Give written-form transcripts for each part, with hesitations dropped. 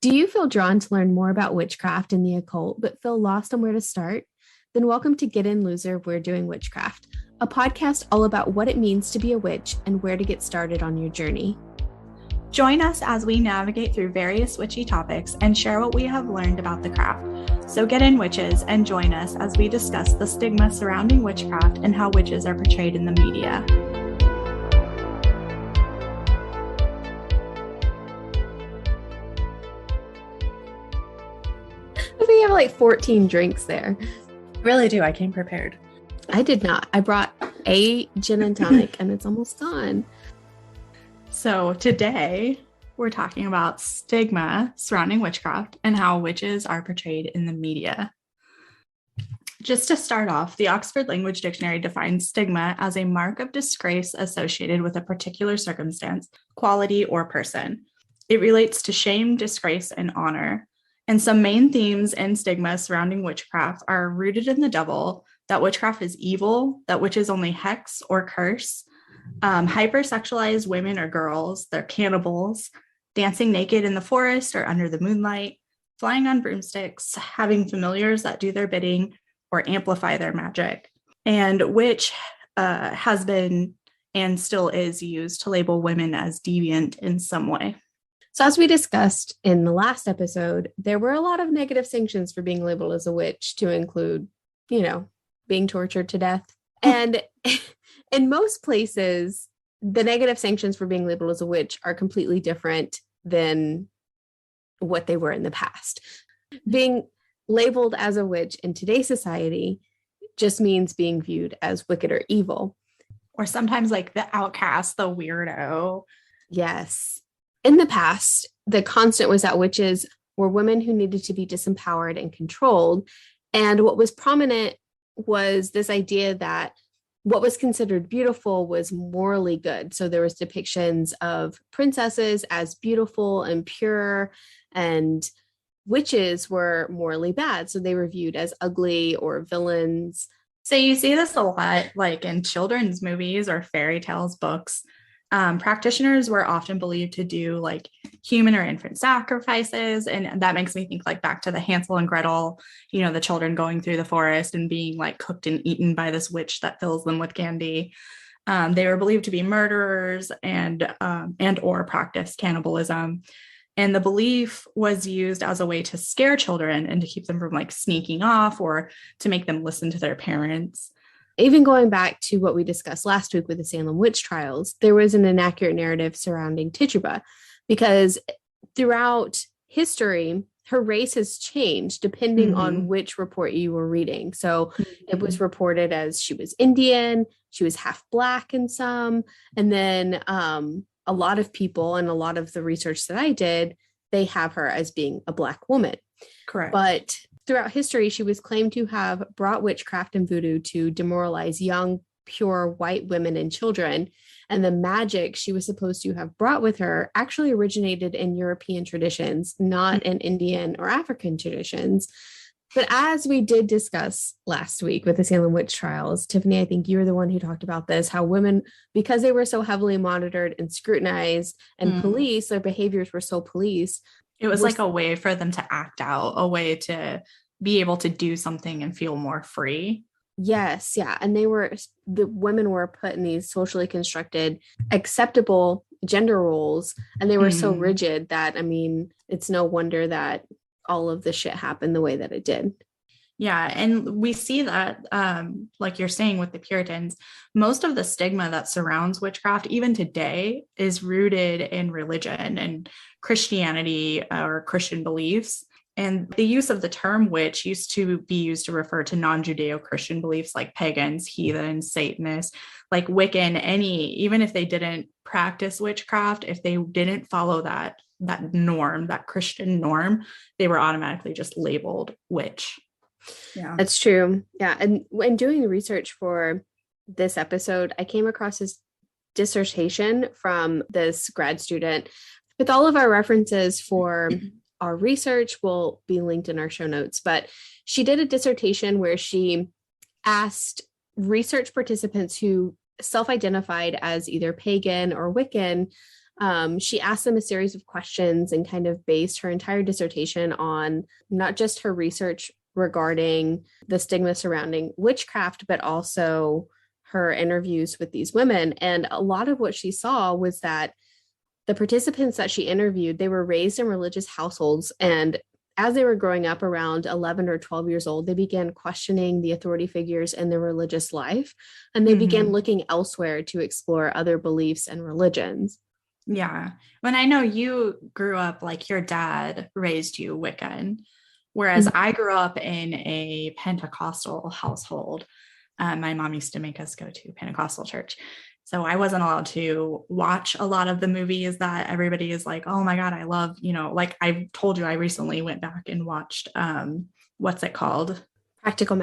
Do you feel drawn to learn more about witchcraft and the occult, but feel lost on where to start? Then welcome to Get In Loser, We're Doing Witchcraft, a podcast all about what it means to be a witch and where to get started on your journey. Join us as we navigate through various witchy topics and share what we have learned about the craft. So get in, witches, and join us as we discuss the stigma surrounding witchcraft and how witches are portrayed in the media. I think you have like 14 drinks there. I really do. I came prepared. I did not. I brought a gin and tonic and it's almost gone. So today we're talking about stigma surrounding witchcraft and how witches are portrayed in the media. Just to start off, the Oxford Language Dictionary defines stigma as a mark of disgrace associated with a particular circumstance, quality, or person. It relates to shame, disgrace, and honor. And some main themes in stigma surrounding witchcraft are rooted in the devil, that witchcraft is evil, that witches only hex or curse, hypersexualized women or girls, they're cannibals, dancing naked in the forest or under the moonlight, flying on broomsticks, having familiars that do their bidding or amplify their magic. And witch has been and still is used to label women as deviant in some way. So as we discussed in the last episode, there were a lot of negative sanctions for being labeled as a witch, to include, being tortured to death. And in most places, the negative sanctions for being labeled as a witch are completely different than what they were in the past. Being labeled as a witch in today's society just means being viewed as wicked or evil. Or sometimes like the outcast, the weirdo. Yes. In the past, the constant was that witches were women who needed to be disempowered and controlled. And what was prominent was this idea that what was considered beautiful was morally good. So there was depictions of princesses as beautiful and pure, and witches were morally bad. So they were viewed as ugly or villains. So you see this a lot, like in children's movies or fairy tales books. Practitioners were often believed to do like human or infant sacrifices. And that makes me think like back to the Hansel and Gretel, the children going through the forest and being like cooked and eaten by this witch that fills them with candy. They were believed to be murderers and or practice cannibalism. And the belief was used as a way to scare children and to keep them from like sneaking off or to make them listen to their parents. Even going back to what we discussed last week with the Salem witch trials, there was an inaccurate narrative surrounding Tituba because throughout history, her race has changed depending on which report you were reading. So it was reported as she was Indian, she was half Black in some, and then a lot of people and a lot of the research that I did, they have her as being a Black woman. Correct. But throughout history, she was claimed to have brought witchcraft and voodoo to demoralize young, pure white women and children. And the magic she was supposed to have brought with her actually originated in European traditions, not in Indian or African traditions. But as we did discuss last week with the Salem witch trials, Tiffany, I think you were the one who talked about this, how women, because they were so heavily monitored and scrutinized and policed, their behaviors were so policed. It was like a way for them to act out, a way to be able to do something and feel more free. Yes. Yeah. And the women were put in these socially constructed, acceptable gender roles. And they were so rigid that, it's no wonder that all of the shit happened the way that it did. Yeah. And we see that, like you're saying with the Puritans, most of the stigma that surrounds witchcraft, even today, is rooted in religion and Christianity or Christian beliefs. And the use of the term witch used to be used to refer to non-Judeo-Christian beliefs like pagans, heathens, Satanists, like Wiccan, even if they didn't practice witchcraft, if they didn't follow that norm, that Christian norm, they were automatically just labeled witch. Yeah, that's true. Yeah. And when doing the research for this episode, I came across this dissertation from this grad student with all of our references for our research will be linked in our show notes, but she did a dissertation where she asked research participants who self-identified as either pagan or Wiccan She asked them a series of questions and kind of based her entire dissertation on not just her research regarding the stigma surrounding witchcraft, but also her interviews with these women. And a lot of what she saw was that the participants that she interviewed, they were raised in religious households. And as they were growing up around 11 or 12 years old, they began questioning the authority figures in their religious life. And they began looking elsewhere to explore other beliefs and religions. Yeah. When I know you grew up, like your dad raised you Wiccan, whereas I grew up in a Pentecostal household. My mom used to make us go to Pentecostal church. So I wasn't allowed to watch a lot of the movies that everybody is like, oh my God, I love, like I told you, I recently went back and watched, what's it called? Practical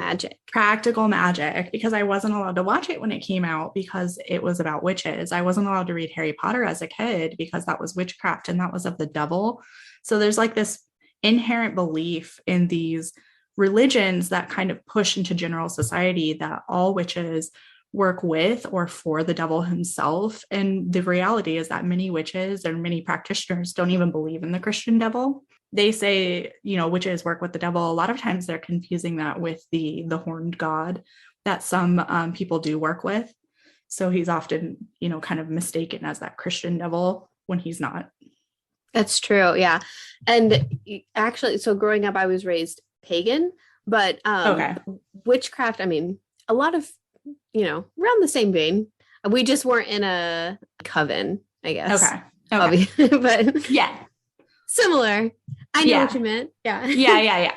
Magic, because I wasn't allowed to watch it when it came out because it was about witches. I wasn't allowed to read Harry Potter as a kid because that was witchcraft and that was of the devil. So there's like this inherent belief in these religions that kind of push into general society that all witches work with or for the devil himself. And the reality is that many witches and many practitioners don't even believe in the Christian devil. They say, witches work with the devil. A lot of times they're confusing that with the horned god that some people do work with. So he's often, kind of mistaken as that Christian devil when he's not. That's true. Yeah. And actually, so growing up, I was raised pagan, but witchcraft, I mean, a lot of, around the same vein. We just weren't in a coven, I guess. Okay. But yeah. Similar. I know what you meant. Yeah. Yeah.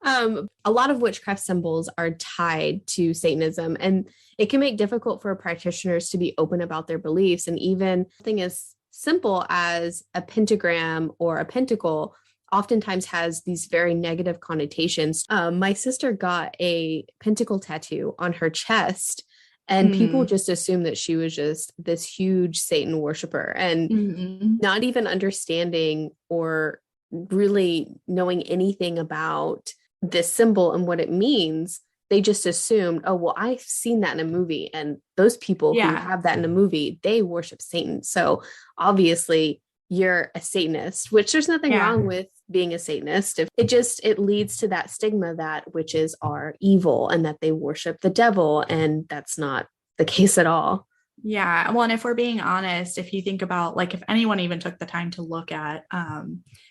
A lot of witchcraft symbols are tied to Satanism, and it can make difficult for practitioners to be open about their beliefs. And even something as simple as a pentagram or a pentacle oftentimes has these very negative connotations. My sister got a pentacle tattoo on her chest, and people just assumed that she was just this huge Satan worshiper, and not even understanding or really knowing anything about this symbol and what it means. They just assumed, oh, well, I've seen that in a movie, and those people who have that in a movie, they worship Satan. So obviously you're a Satanist, which there's nothing wrong with being a Satanist. It leads to that stigma that witches are evil and that they worship the devil. And that's not the case at all. Yeah. Well, and if we're being honest, if you think about, like, if anyone even took the time to look at,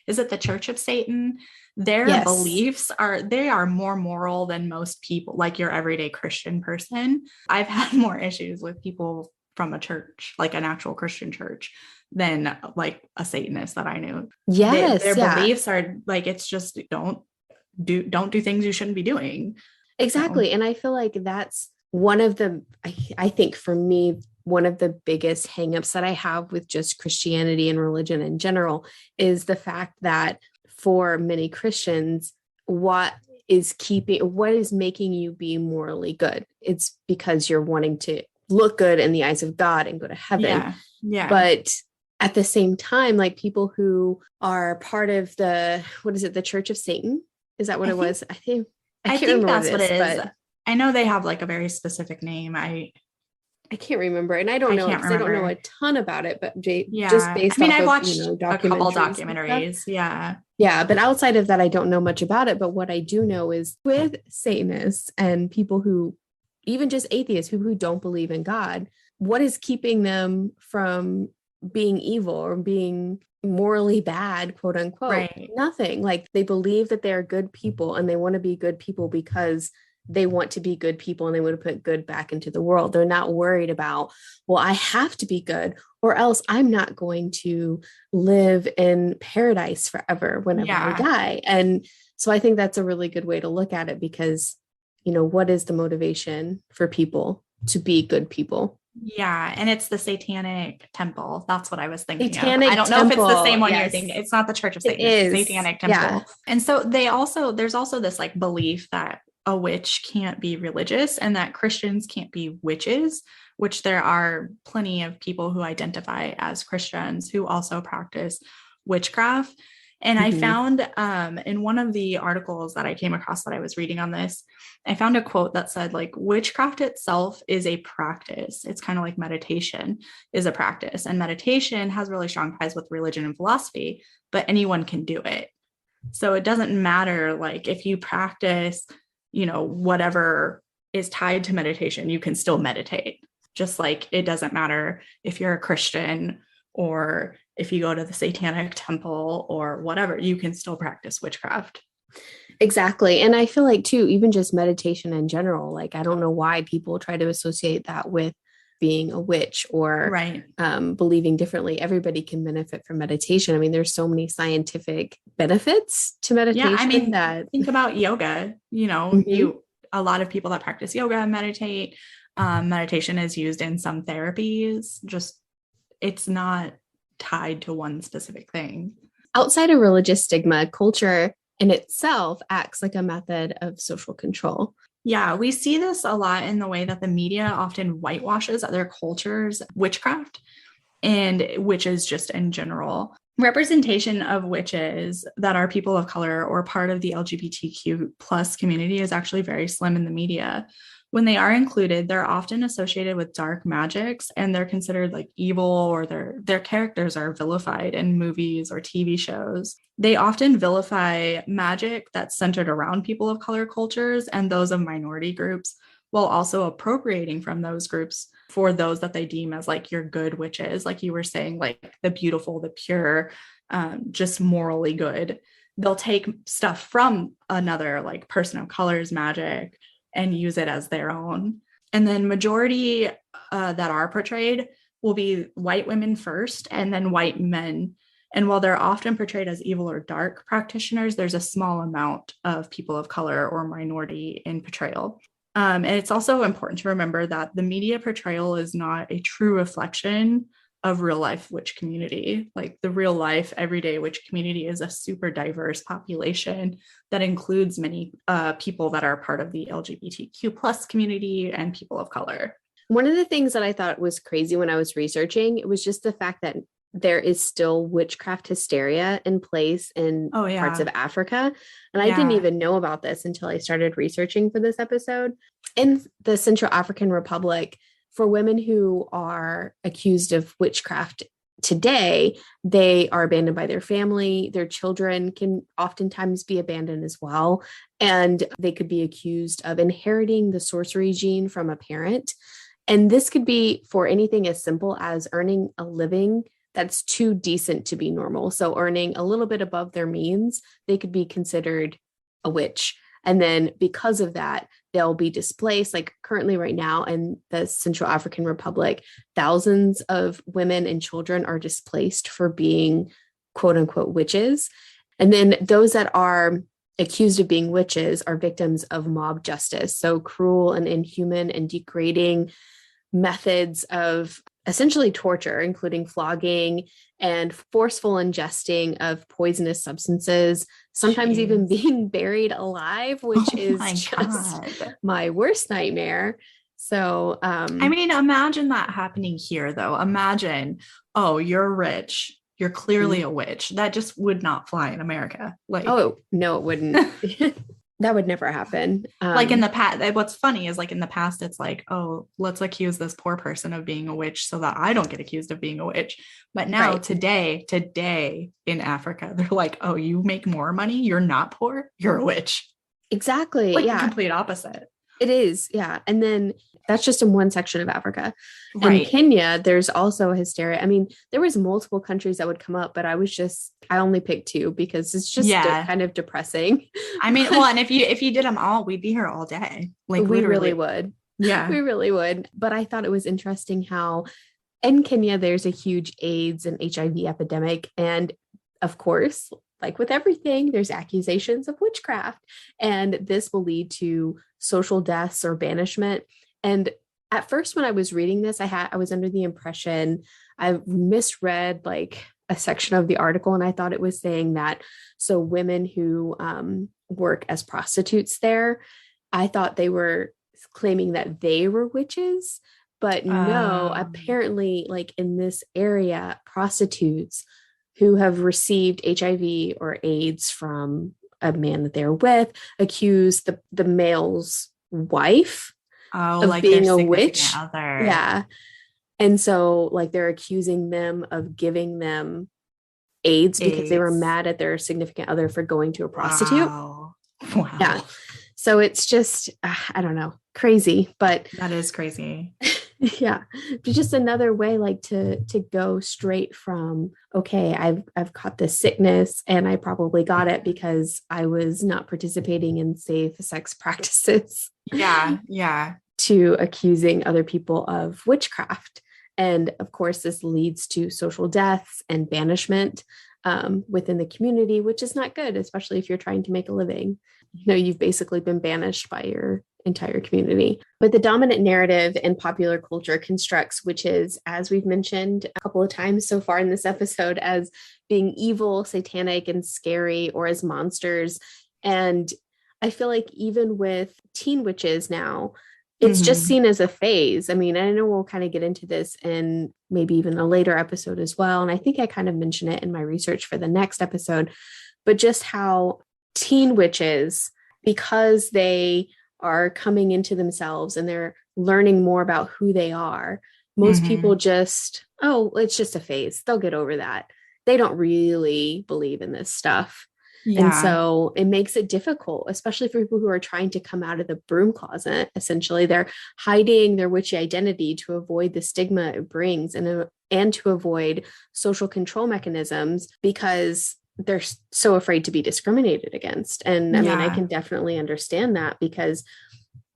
is it the Church of Satan? Their beliefs are more moral than most people, like your everyday Christian person. I've had more issues with people from a church, like an actual Christian church, than like a Satanist that I knew. Yes. Their beliefs are like, it's just don't do things you shouldn't be doing. Exactly. So. And I feel like that's one of the, I think for me, one of the biggest hangups that I have with just Christianity and religion in general is the fact that for many Christians, what is making you be morally good? It's because you're wanting to look good in the eyes of God and go to heaven. Yeah. But at the same time, like people who are part of the Church of Satan? Is that what it was? I think that's what it is. But I know they have like a very specific name. I can't remember, and I don't know because I don't know a ton about it. But just based I've watched a couple documentaries. Yeah, but outside of that, I don't know much about it. But what I do know is with Satanists and people who, even just atheists, people who don't believe in God, what is keeping them from being evil or being morally bad, quote unquote? Right. Nothing. Like they believe that they're good people and they want to be good people because they want to be good people and they want to put good back into the world. They're not worried about, well, I have to be good or else I'm not going to live in paradise forever whenever I die. And so I think that's a really good way to look at it because, what is the motivation for people to be good people? Yeah. And it's the Satanic Temple. That's what I was thinking of. I don't know if it's the same one you're thinking. It's not the Church of Satan. It's the Satanic Temple. Yeah. And so there's also this like belief that a witch can't be religious and that Christians can't be witches, which there are plenty of people who identify as Christians who also practice witchcraft. And I found in one of the articles that I came across that I was reading on this, I found a quote that said, like, witchcraft itself is a practice. It's kind of like meditation is a practice. And meditation has really strong ties with religion and philosophy, but anyone can do it. So it doesn't matter, like, if you practice, you know, whatever is tied to meditation, you can still meditate. Just like it doesn't matter if you're a Christian or if you go to the Satanic temple or whatever, you can still practice witchcraft. Exactly. And I feel like too, even just meditation in general, like, I don't know why people try to associate that with being a witch or right. Believing differently. Everybody can benefit from meditation. I mean, there's so many scientific benefits to meditation. Yeah, I mean, think about yoga. You know, a lot of people that practice yoga and meditate. Meditation is used in some therapies. Just, it's not tied to one specific thing. Outside of religious stigma, culture in itself acts like a method of social control. Yeah, we see this a lot in the way that the media often whitewashes other cultures' witchcraft and witches just in general. Representation of witches that are people of color or part of the LGBTQ plus community is actually very slim in the media. When they are included, they're often associated with dark magics and they're considered like evil, or their characters are vilified in movies or TV shows. They often vilify magic that's centered around people of color cultures and those of minority groups, while also appropriating from those groups for those that they deem as like your good witches, like you were saying, like the beautiful, the pure, just morally good. They'll take stuff from another like person of color's magic and use it as their own. And then majority that are portrayed will be white women first and then white men. And while they're often portrayed as evil or dark practitioners, there's a small amount of people of color or minority in portrayal. And it's also important to remember that the media portrayal is not a true reflection of real life witch community. Like the real life everyday witch community is a super diverse population that includes many people that are part of the LGBTQ plus community and people of color. One of the things that I thought was crazy when I was researching, it was just the fact that there is still witchcraft hysteria in place in parts of Africa. And I didn't even know about this until I started researching for this episode. In the Central African Republic, for women who are accused of witchcraft today, they are abandoned by their family. Their children can oftentimes be abandoned as well. And they could be accused of inheriting the sorcery gene from a parent. And this could be for anything as simple as earning a living that's too decent to be normal. So earning a little bit above their means, they could be considered a witch. And then because of that, they'll be displaced. Like currently right now in the Central African Republic, thousands of women and children are displaced for being quote unquote witches. And then those that are accused of being witches are victims of mob justice. So cruel and inhuman and degrading methods of essentially torture, including flogging and forceful ingesting of poisonous substances, sometimes even being buried alive, which is just my worst nightmare. So, I mean, imagine that happening here, though. Imagine, oh, you're rich. You're clearly a witch. That just would not fly in America. Like, oh, no, it wouldn't. That would never happen. Like in the past, what's funny is like in the past, it's like, oh, let's accuse this poor person of being a witch so that I don't get accused of being a witch. But now today in Africa, they're like, oh, you make more money. You're not poor. You're a witch. Exactly. Like the complete opposite. It is. Yeah. And then that's just in one section of Africa. In Kenya, there's also hysteria. I mean, there was multiple countries that would come up, but I only picked two because it's just kind of depressing. I mean, well, and if you did them all, we'd be here all day. Like we really would. Yeah, we really would. But I thought it was interesting how in Kenya, there's a huge AIDS and HIV epidemic. And of course, like with everything, there's accusations of witchcraft. And this will lead to social deaths or banishment. And at first, when I was reading this, I was under the impression I misread like a section of the article, and I thought it was saying that so women who work as prostitutes there, I thought they were claiming that they were witches, but no, apparently, like in this area, prostitutes who have received HIV or AIDS from a man that they're with accuse the male's wife of like being their a significant witch. other. Yeah. And so like they're accusing them of giving them AIDS because they were mad at their significant other for going to a prostitute. Wow. Yeah. So it's just, I don't know, crazy, but that is crazy. Yeah. But just another way like to go straight from, okay, I've caught this sickness and I probably got it because I was not participating in safe sex practices. Yeah. Yeah. To accusing other people of witchcraft. And of course, this leads to social deaths and banishment within the community, which is not good, especially if you're trying to make a living. You know, you've basically been banished by your entire community. But the dominant narrative in popular culture constructs witches, as we've mentioned a couple of times so far in this episode, as being evil, satanic, and scary, or as monsters. And I feel like even with teen witches now, it's just seen as a phase. I mean, I know we'll kind of get into this in maybe even a later episode as well. And I think I kind of mention it in my research for the next episode, but just how teen witches, because they are coming into themselves and they're learning more about who they are, most people just, oh, it's just a phase. They'll get over that. They don't really believe in this stuff. Yeah. And so it makes it difficult, especially for people who are trying to come out of the broom closet. Essentially, they're hiding their witchy identity to avoid the stigma it brings and to avoid social control mechanisms because they're so afraid to be discriminated against. And I mean, I can definitely understand that because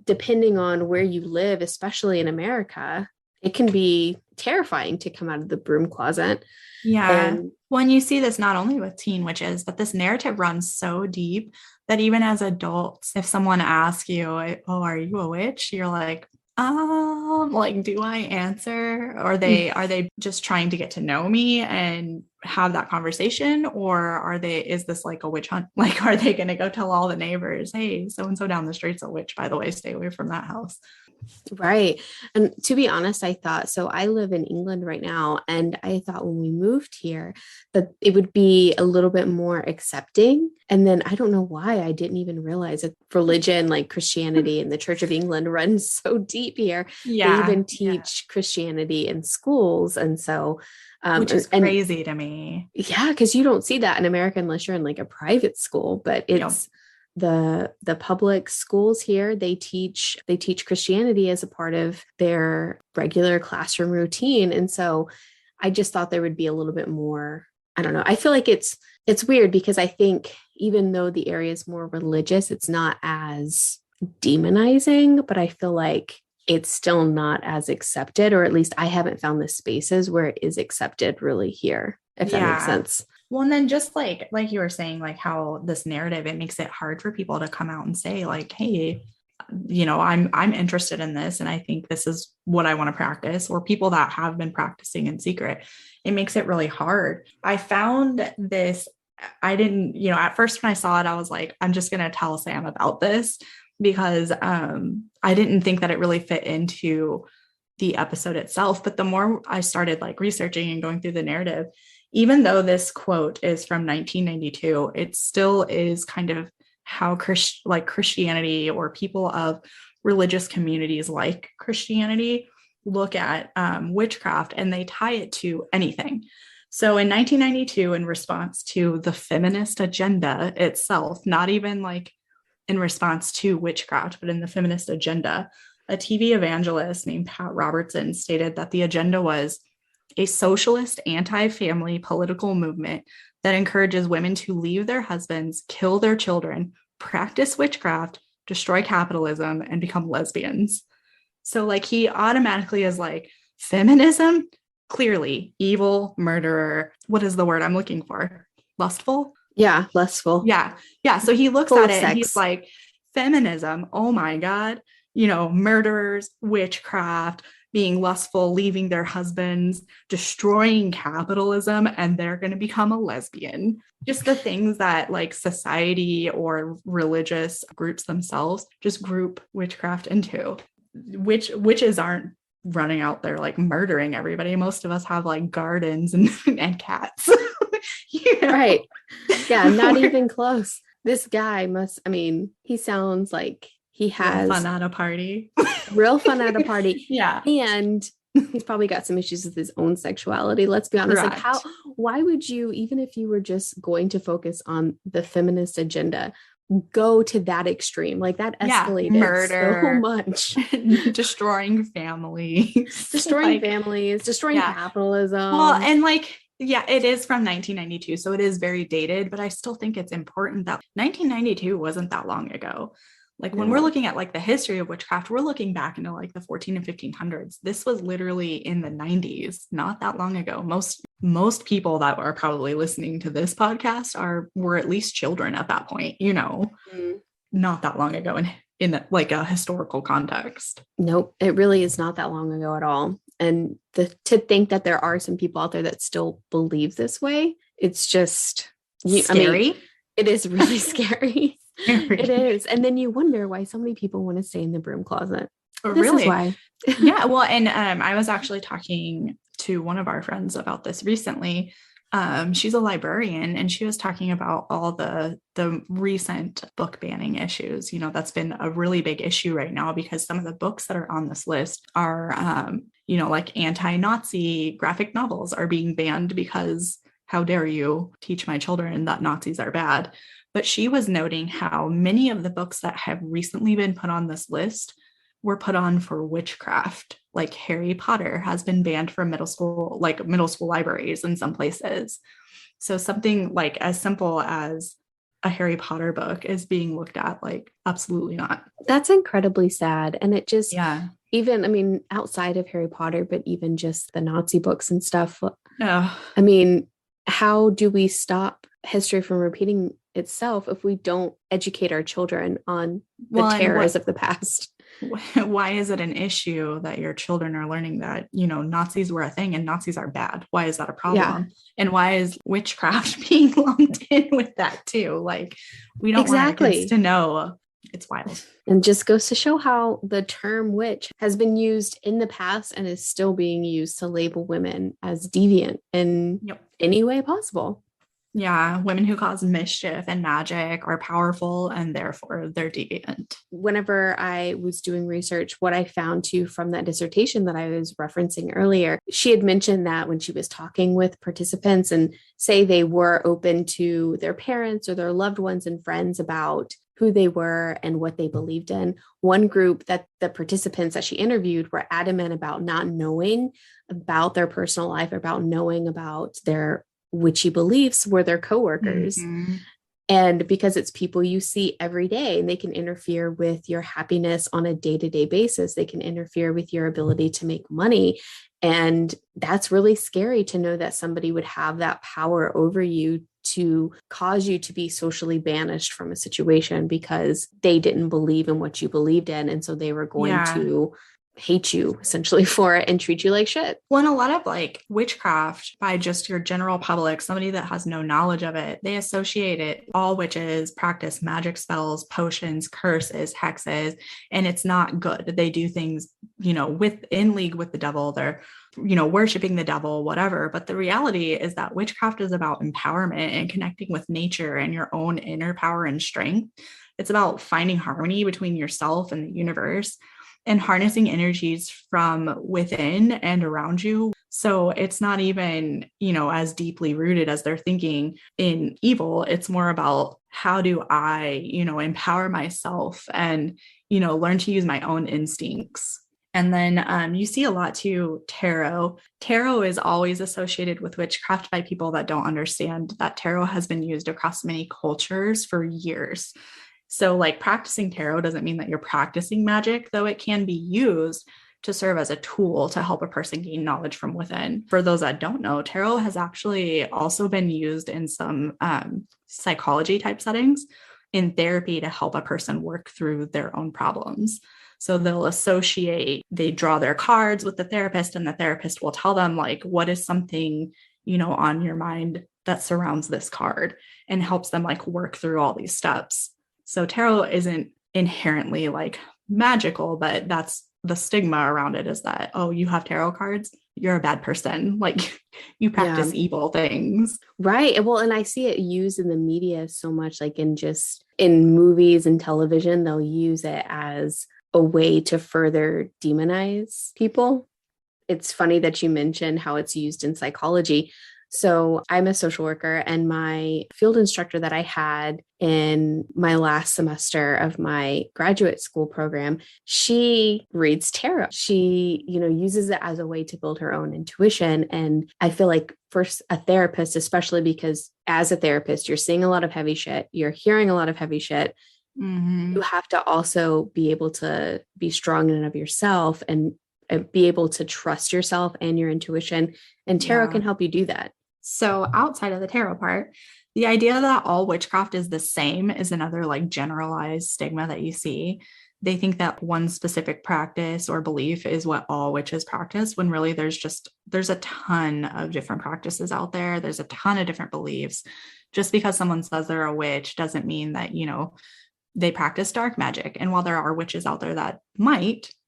depending on where you live, especially in America, it can be terrifying to come out of the broom closet. Yeah. When you see this, not only with teen witches, but this narrative runs so deep that even as adults, if someone asks you, oh, are you a witch? You're like, do I answer? Or are they just trying to get to know me and have that conversation? Or is this like a witch hunt? Like, are they going to go tell all the neighbors, hey, so-and-so down the street's a witch, by the way, stay away from that house. Right. And to be honest, I thought, so I live in England right now, and I thought when we moved here that it would be a little bit more accepting. And then I don't know why I didn't even realize that religion, like Christianity and the Church of England, runs so deep here. Yeah. They even teach Christianity in schools. And so which is crazy to me. Yeah, because you don't see that in America unless you're in like a private school, but it's the public schools here, they teach Christianity as a part of their regular classroom routine. And so I just thought there would be a little bit more, I don't know. I feel like it's weird because I think even though the area is more religious, it's not as demonizing, but I feel like it's still not as accepted, or at least I haven't found the spaces where it is accepted really here, if that makes sense. Well, and then just like you were saying, like how this narrative, it makes it hard for people to come out and say like, hey, you know, I'm interested in this. And I think this is what I want to practice, or people that have been practicing in secret. It makes it really hard. I found this, I didn't, you know, at first when I saw it, I was like, I'm just going to tell Sam about this because I didn't think that it really fit into the episode itself. But the more I started like researching and going through the narrative, even though this quote is from 1992, it still is kind of how Christianity or people of religious communities like Christianity look at witchcraft, and they tie it to anything. So in 1992, in response to the feminist agenda itself, not even like in response to witchcraft, but in the feminist agenda, a TV evangelist named Pat Robertson stated that the agenda was a socialist anti-family political movement that encourages women to leave their husbands, kill their children, practice witchcraft, destroy capitalism, and become lesbians. So like he automatically is like, feminism, clearly evil, murderer. What is the word I'm looking for? Lustful? Yeah, lustful. Yeah. Yeah. So he looks at it and he's like, feminism, oh my God, you know, murderers, witchcraft, being lustful, leaving their husbands, destroying capitalism, and they're going to become a lesbian. Just the things that like society or religious groups themselves just group witchcraft into. Witches aren't running out there like murdering everybody. Most of us have like gardens and cats. Right. Yeah, not even close. This guy he sounds like he has real fun at a party. Real fun at a party. Yeah. And he's probably got some issues with his own sexuality. Let's be honest. Correct. Like why would you, even if you were just going to focus on the feminist agenda, go to that extreme? Like that escalated murder so much. Destroying families. Destroying families, destroying capitalism. Well, and it is from 1992, so it is very dated, but I still think it's important that 1992 wasn't that long ago. Like when we're looking at like the history of witchcraft, we're looking back into like the 14 and 1500s. This was literally in the 90s, not that long ago. Most people that are probably listening to this podcast were at least children at that point, not that long ago in like a historical context. Nope, it really is not that long ago at all. And to think that there are some people out there that still believe this way, it's just scary. It is really scary. It is. And then you wonder why so many people want to stay in the broom closet. This is why. Yeah. Well, and I was actually talking to one of our friends about this recently. She's a librarian, and she was talking about all the recent book banning issues. That's been a really big issue right now because some of the books that are on this list are, like anti-Nazi graphic novels are being banned because how dare you teach my children that Nazis are bad. But she was noting how many of the books that have recently been put on this list were put on for witchcraft. Like Harry Potter has been banned from middle school libraries in some places. So something like as simple as a Harry Potter book is being looked at like absolutely not. That's incredibly sad. And it just, even, outside of Harry Potter, but even just the Nazi books and stuff. How do we stop history from repeating itself if we don't educate our children on the terrors of the past? Why is it an issue that your children are learning that, Nazis were a thing and Nazis are bad? Why is that a problem? Yeah. And why is witchcraft being lumped in with that too? Like, we don't want our kids to know. It's wild. And just goes to show how the term witch has been used in the past and is still being used to label women as deviant in any way possible. Yeah, women who cause mischief and magic are powerful and therefore they're deviant. Whenever I was doing research, what I found too from that dissertation that I was referencing earlier, she had mentioned that when she was talking with participants and say they were open to their parents or their loved ones and friends about who they were and what they believed in. One group that the participants that she interviewed were adamant about not knowing about their personal life, about knowing about their witchy beliefs were their coworkers. Mm-hmm. And because it's people you see every day and they can interfere with your happiness on a day-to-day basis, they can interfere with your ability to make money. And that's really scary to know that somebody would have that power over you to cause you to be socially banished from a situation because they didn't believe in what you believed in. And so they were going to hate you essentially for it and treat you like shit. Well, and a lot of like witchcraft by just your general public, somebody that has no knowledge of it, they associate it. All witches practice magic spells, potions, curses, hexes, and it's not good. They do things, in league with the devil. They're, worshiping the devil, whatever. But the reality is that witchcraft is about empowerment and connecting with nature and your own inner power and strength. It's about finding harmony between yourself and the universe and harnessing energies from within and around you. So it's not even, as deeply rooted as they're thinking in evil. It's more about how do I, empower myself and, learn to use my own instincts. And then you see a lot too, tarot. Tarot is always associated with witchcraft by people that don't understand that tarot has been used across many cultures for years. So like practicing tarot doesn't mean that you're practicing magic, though it can be used to serve as a tool to help a person gain knowledge from within. For those that don't know, tarot has actually also been used in some psychology type settings in therapy to help a person work through their own problems. So they draw their cards with the therapist and the therapist will tell them like, what is something, on your mind that surrounds this card and helps them like work through all these steps. So tarot isn't inherently like magical, but that's the stigma around it is that, oh, you have tarot cards, you're a bad person. Like you practice evil things. Right. Well, and I see it used in the media so much, like in movies and television, they'll use it as a way to further demonize people. It's funny that you mentioned how it's used in psychology. So I'm a social worker, and my field instructor that I had in my last semester of my graduate school program, she reads tarot. She, uses it as a way to build her own intuition. And I feel like for a therapist, especially because as a therapist, you're seeing a lot of heavy shit, you're hearing a lot of heavy shit. Mm-hmm. You have to also be able to be strong in and of yourself and be able to trust yourself and your intuition. And tarot can help you do that. So outside of the tarot part, the idea that all witchcraft is the same is another like generalized stigma that you see. They think that one specific practice or belief is what all witches practice, when really there's a ton of different practices out there. There's a ton of different beliefs. Just because someone says they're a witch doesn't mean that, they practice dark magic. And while there are witches out there that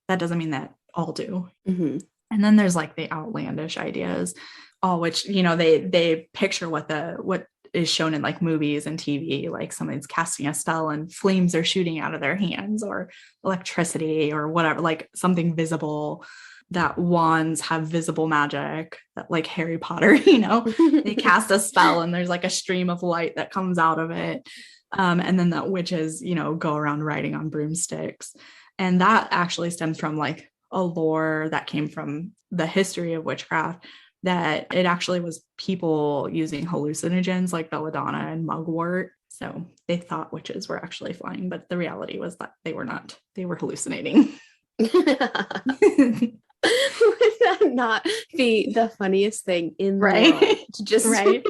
doesn't mean that all do. Mm-hmm. And then there's like the outlandish ideas, all which, they picture what is shown in like movies and TV, like someone's casting a spell and flames are shooting out of their hands, or electricity or whatever, like something visible, that wands have visible magic, that like Harry Potter, they cast a spell and there's like a stream of light that comes out of it. And then that witches, go around riding on broomsticks. And that actually stems from like a lore that came from the history of witchcraft, that it actually was people using hallucinogens like belladonna and mugwort. So they thought witches were actually flying, but the reality was that they were not. They were hallucinating. Would that not be the funniest thing in the world? Just right.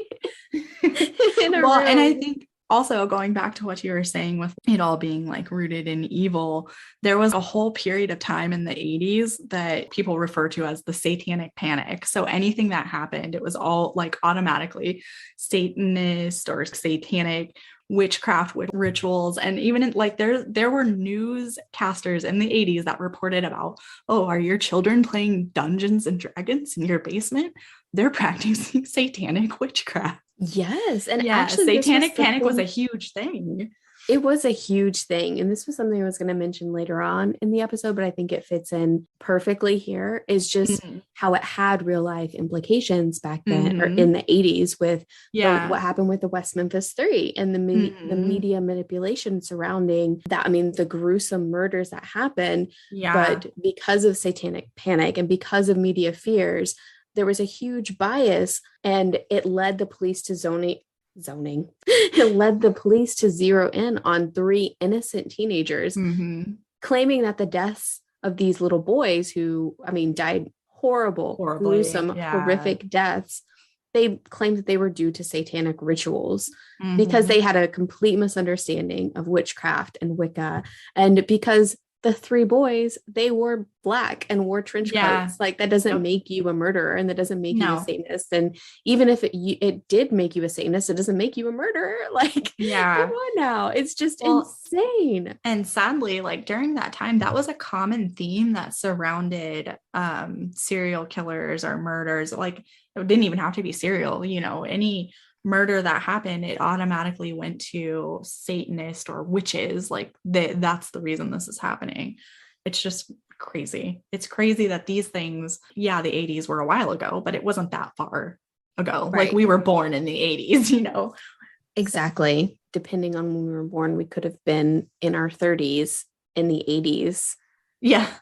In a well, room. And I think also going back to what you were saying with it all being like rooted in evil, there was a whole period of time in the 80s that people refer to as the satanic panic. So anything that happened, it was all like automatically Satanist or satanic witchcraft with rituals. And even like there were newscasters in the 80s that reported about, oh, are your children playing Dungeons and Dragons in your basement? They're practicing satanic witchcraft. Yes. And actually, satanic panic was a huge thing. It was a huge thing. And this was something I was going to mention later on in the episode, but I think it fits in perfectly here, is just how it had real life implications back then, or in the 80s, with what happened with the West Memphis 3 and the media manipulation surrounding that. I mean, the gruesome murders that happened, but because of satanic panic and because of media fears, there was a huge bias, and it led the police to zoning. It led the police to zero in on 3 innocent teenagers, claiming that the deaths of these little boys who, died horribly, gruesome, horrific deaths, they claimed that they were due to satanic rituals because they had a complete misunderstanding of witchcraft and Wicca. And because the 3 boys, they wore black and wore trench coats. Like, that doesn't make you a murderer, and that doesn't make you a Satanist. And even if it did make you a Satanist, it doesn't make you a murderer. Like, come on now. It's just insane. And sadly, like during that time, that was a common theme that surrounded serial killers or murders. Like, it didn't even have to be serial, any murder that happened, it automatically went to Satanist or witches. Like that's the reason this is happening. It's just crazy. It's crazy that these things, the 80s were a while ago, but it wasn't that far ago. Right. Like we were born in the 80s, Exactly. Depending on when we were born, we could have been in our 30s in the 80s. Yeah.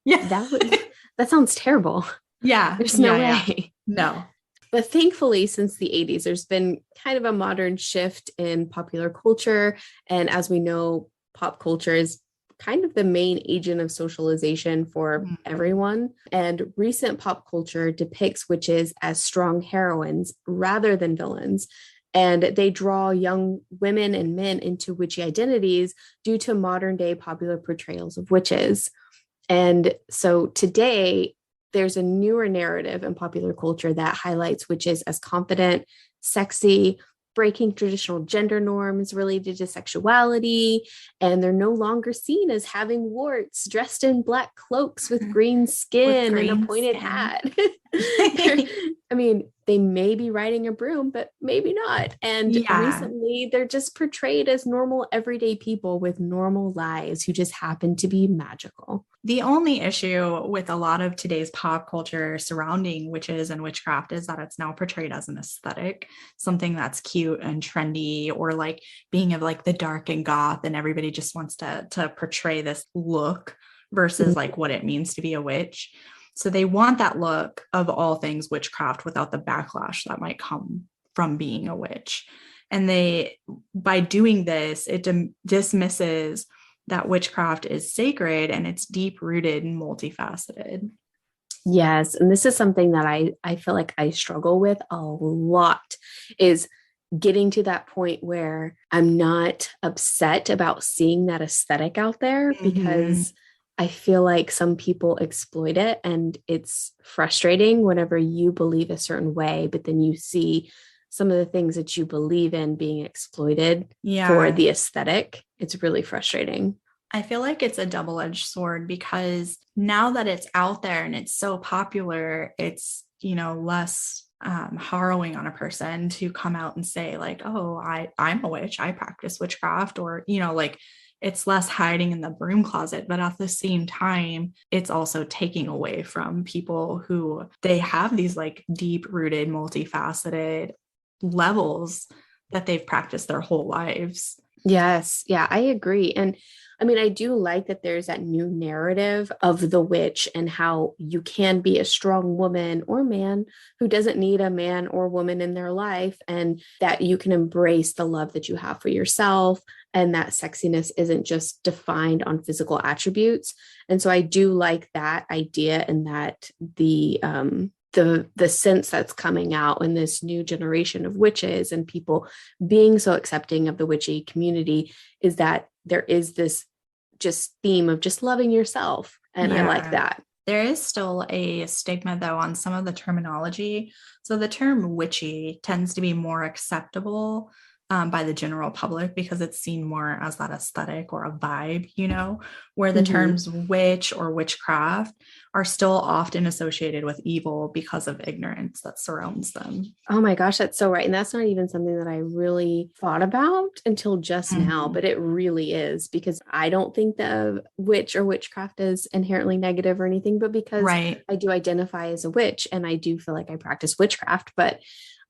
That sounds terrible. Yeah. There's no way. No. But thankfully, since the 80s, there's been kind of a modern shift in popular culture. And as we know, pop culture is kind of the main agent of socialization for everyone. And recent pop culture depicts witches as strong heroines rather than villains. And they draw young women and men into witchy identities due to modern day popular portrayals of witches. And so today, there's a newer narrative in popular culture that highlights witches as confident, sexy, breaking traditional gender norms related to sexuality, and they're no longer seen as having warts, dressed in black cloaks with green skin and a pointed hat. I mean, they may be riding a broom, but maybe not. And recently, they're just portrayed as normal, everyday people with normal lives who just happen to be magical. The only issue with a lot of today's pop culture surrounding witches and witchcraft is that it's now portrayed as an aesthetic, something that's cute and trendy, or like being of like the dark and goth, and everybody just wants to portray this look versus like what it means to be a witch. So they want that look of all things witchcraft without the backlash that might come from being a witch. And by doing this, it dismisses that witchcraft is sacred and it's deep rooted and multifaceted. Yes. And this is something that I feel like I struggle with a lot, is getting to that point where I'm not upset about seeing that aesthetic out there, because I feel like some people exploit it, and it's frustrating whenever you believe a certain way, but then you see some of the things that you believe in being exploited for the aesthetic. It's really frustrating. I feel like it's a double-edged sword, because now that it's out there and it's so popular, it's, less harrowing on a person to come out and say like, oh, I'm a witch, I practice witchcraft, or, like it's less hiding in the broom closet. But at the same time, it's also taking away from people who they have these like deep rooted, multifaceted levels that they've practiced their whole lives. Yes. Yeah, I agree. And I mean, I do like that there's that new narrative of the witch and how you can be a strong woman or man who doesn't need a man or woman in their life, and that you can embrace the love that you have for yourself, and that sexiness isn't just defined on physical attributes. And so I do like that idea, and that the sense that's coming out in this new generation of witches and people being so accepting of the witchy community is that there is this just theme of just loving yourself. And I like that. There is still a stigma though on some of the terminology. So the term witchy tends to be more acceptable by the general public because it's seen more as that aesthetic or a vibe, where the terms witch or witchcraft are still often associated with evil because of ignorance that surrounds them. Oh my gosh, that's so right. And that's not even something that I really thought about until just now, but it really is, because I don't think the witch or witchcraft is inherently negative or anything, but because I do identify as a witch and I do feel like I practice witchcraft, but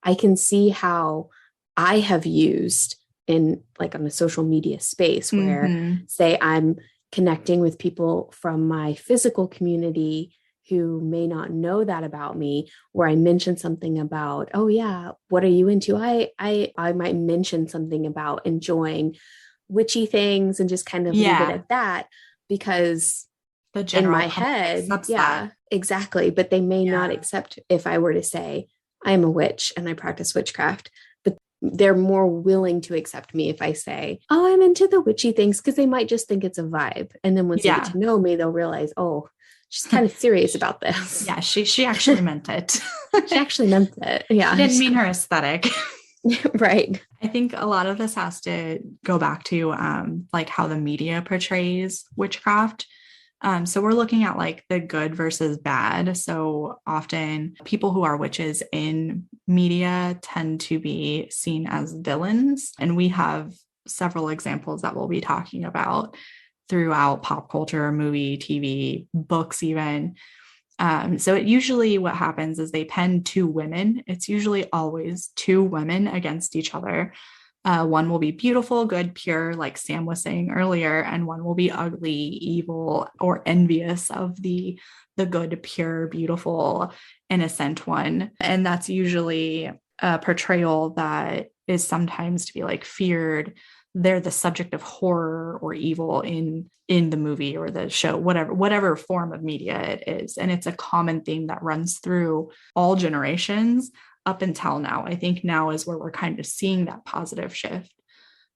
I can see how I have used in like on a social media space where say I'm connecting with people from my physical community who may not know that about me, where I mention something about, oh yeah, what are you into? I might mention something about enjoying witchy things and just kind of leave it at that, because in my head, exactly. But they may not accept if I were to say I'm a witch and I practice witchcraft. They're more willing to accept me if I say, oh, I'm into the witchy things, because they might just think it's a vibe. And then once they get to know me, they'll realize, oh, she's kind of serious about this. Yeah, she actually meant it. She actually meant it. Yeah. She didn't mean her aesthetic. Right. I think a lot of this has to go back to like how the media portrays witchcraft. So we're looking at like the good versus bad. So often people who are witches in media tend to be seen as villains. And we have several examples that we'll be talking about throughout pop culture, movie, TV, books, even. So it usually what happens is they pen two women. It's usually always two women against each other. One will be beautiful, good, pure, like Sam was saying earlier, and one will be ugly, evil, or envious of the good, pure, beautiful, innocent one. And that's usually a portrayal that is sometimes to be like feared. They're the subject of horror or evil in the movie or the show, whatever form of media it is. And it's a common theme that runs through all generations up until now. I think now is where we're kind of seeing that positive shift.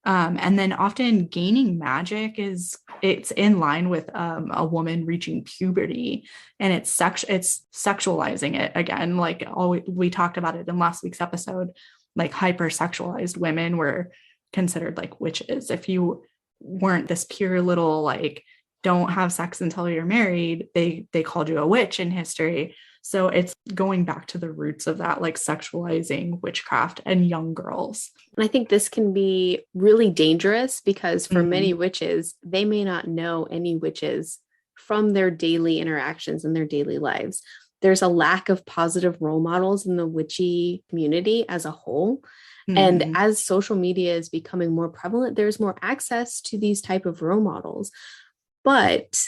And then often gaining magic it's in line with a woman reaching puberty, and it's sexualizing it again. Like we talked about it in last week's episode, like hypersexualized women were considered like witches. If you weren't this pure little like don't have sex until you're married, they called you a witch in history. So it's going back to the roots of that, like sexualizing witchcraft and young girls. And I think this can be really dangerous because for many witches, they may not know any witches from their daily interactions in their daily lives. There's a lack of positive role models in the witchy community as a whole. And as social media is becoming more prevalent, there's more access to these type of role models. But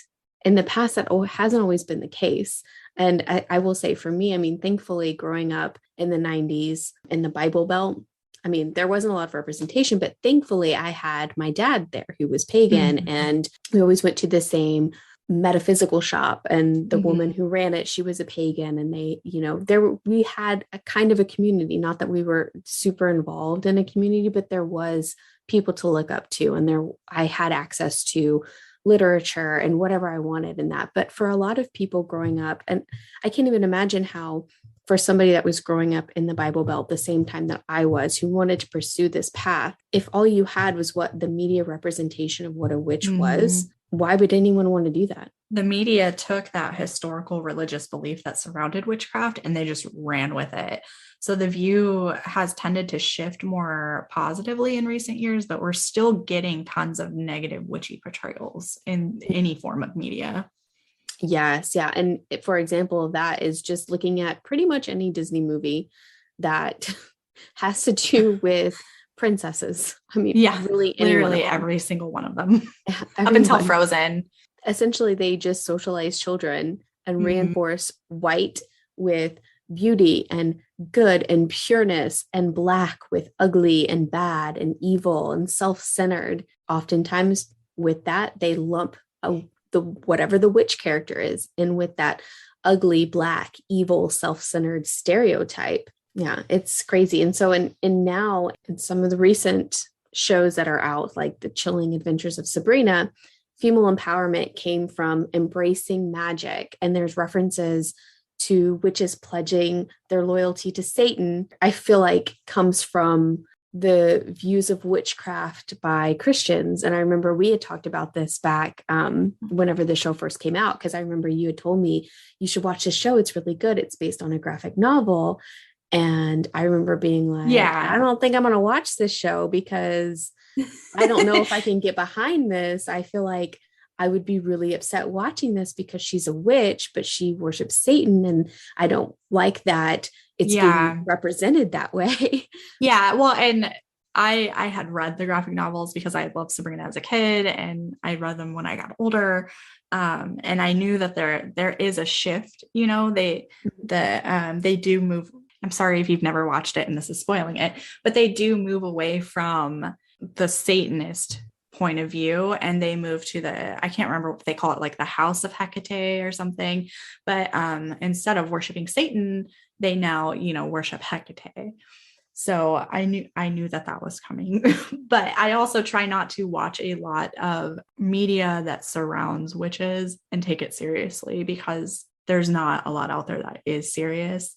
in the past, that hasn't always been the case. And I will say for me, I mean, thankfully, growing up in the 90s in the Bible Belt, I mean, there wasn't a lot of representation, but thankfully I had my dad there who was pagan, and we always went to the same metaphysical shop, and the woman who ran it, she was a pagan, and they, you know, we had a kind of a community, not that we were super involved in a community, but there was people to look up to, and I had access to literature and whatever I wanted in that. But for a lot of people growing up, and I can't even imagine how for somebody that was growing up in the Bible Belt the same time that I was, who wanted to pursue this path, if all you had was what the media representation of what a witch was, why would anyone want to do that? The media took that historical religious belief that surrounded witchcraft and they just ran with it. So the view has tended to shift more positively in recent years, but we're still getting tons of negative witchy portrayals in any form of media. Yes. Yeah. And for example of that is just looking at pretty much any Disney movie that has to do with princesses. I mean, really, literally every single one of them up until Frozen. Essentially, they just socialize children and reinforce white with beauty and good and pureness, and black with ugly and bad and evil and self-centered. Oftentimes with that, they lump whatever the witch character is in with that ugly, black, evil, self-centered stereotype. Yeah, it's crazy. And so now in some of the recent shows that are out, like The Chilling Adventures of Sabrina, female empowerment came from embracing magic. And there's references to witches pledging their loyalty to Satan, I feel like comes from the views of witchcraft by Christians. And I remember we had talked about this back whenever the show first came out, because I remember you had told me you should watch this show. It's really good. It's based on a graphic novel. And I remember being like, I don't think I'm going to watch this show because I don't know if I can get behind this. I feel like I would be really upset watching this because she's a witch, but she worships Satan. And I don't like that it's being represented that way. Yeah. Well, and I had read the graphic novels because I loved Sabrina as a kid, and I read them when I got older. And I knew that there is a shift, you know, they do move. I'm sorry if you've never watched it and this is spoiling it, but they do move away from the Satanist point of view, and they move to I can't remember what they call it, like the House of Hecate or something. But instead of worshiping Satan, they now, you know, worship Hecate. So I knew that was coming. But I also try not to watch a lot of media that surrounds witches and take it seriously, because there's not a lot out there that is serious.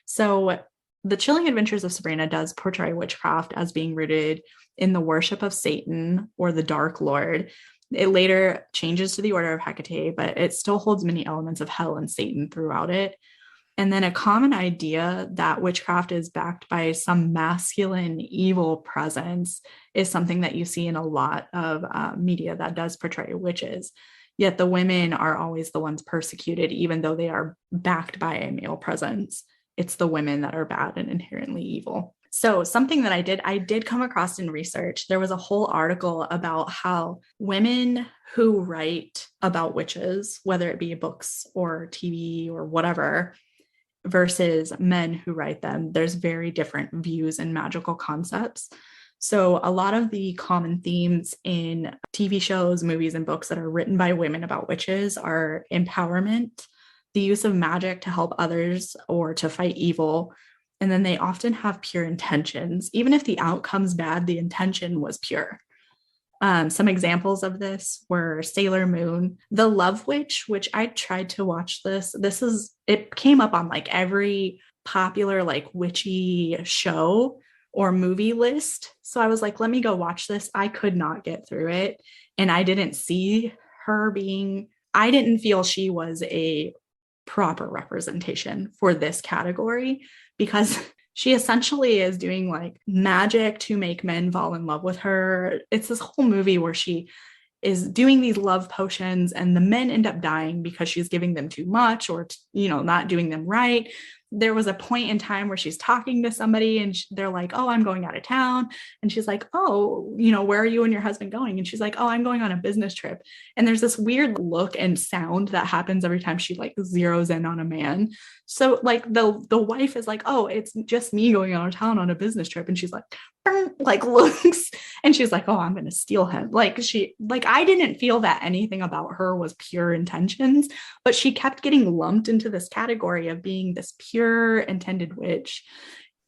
So The Chilling Adventures of Sabrina does portray witchcraft as being rooted in the worship of Satan or the Dark Lord. It later changes to the Order of Hecate, but it still holds many elements of hell and Satan throughout it. And then a common idea that witchcraft is backed by some masculine evil presence is something that you see in a lot of media that does portray witches. Yet the women are always the ones persecuted, even though they are backed by a male presence. It's the women that are bad and inherently evil. So something that I did come across in research, there was a whole article about how women who write about witches, whether it be books or TV or whatever, versus men who write them, there's very different views and magical concepts. So a lot of the common themes in TV shows, movies, and books that are written by women about witches are empowerment, the use of magic to help others or to fight evil. And then they often have pure intentions. Even if the outcome's bad, the intention was pure. Some examples of this were Sailor Moon, The Love Witch, which I tried to watch this. It came up on like every popular like witchy show, or movie list. So I was like, let me go watch this. I could not get through it. And I didn't see her I didn't feel she was a proper representation for this category, because she essentially is doing like magic to make men fall in love with her. It's this whole movie where she is doing these love potions and the men end up dying because she's giving them too much or, not doing them right. There was a point in time where she's talking to somebody and they're like, oh, I'm going out of town. And she's like, oh, where are you and your husband going? And she's like, oh, I'm going on a business trip. And there's this weird look and sound that happens every time she like zeroes in on a man. So like the wife is like, oh, it's just me going out of town on a business trip. And she's like looks and she's like, oh, I'm going to steal him. I didn't feel that anything about her was pure intentions, but she kept getting lumped into this category of being this pure intended witch.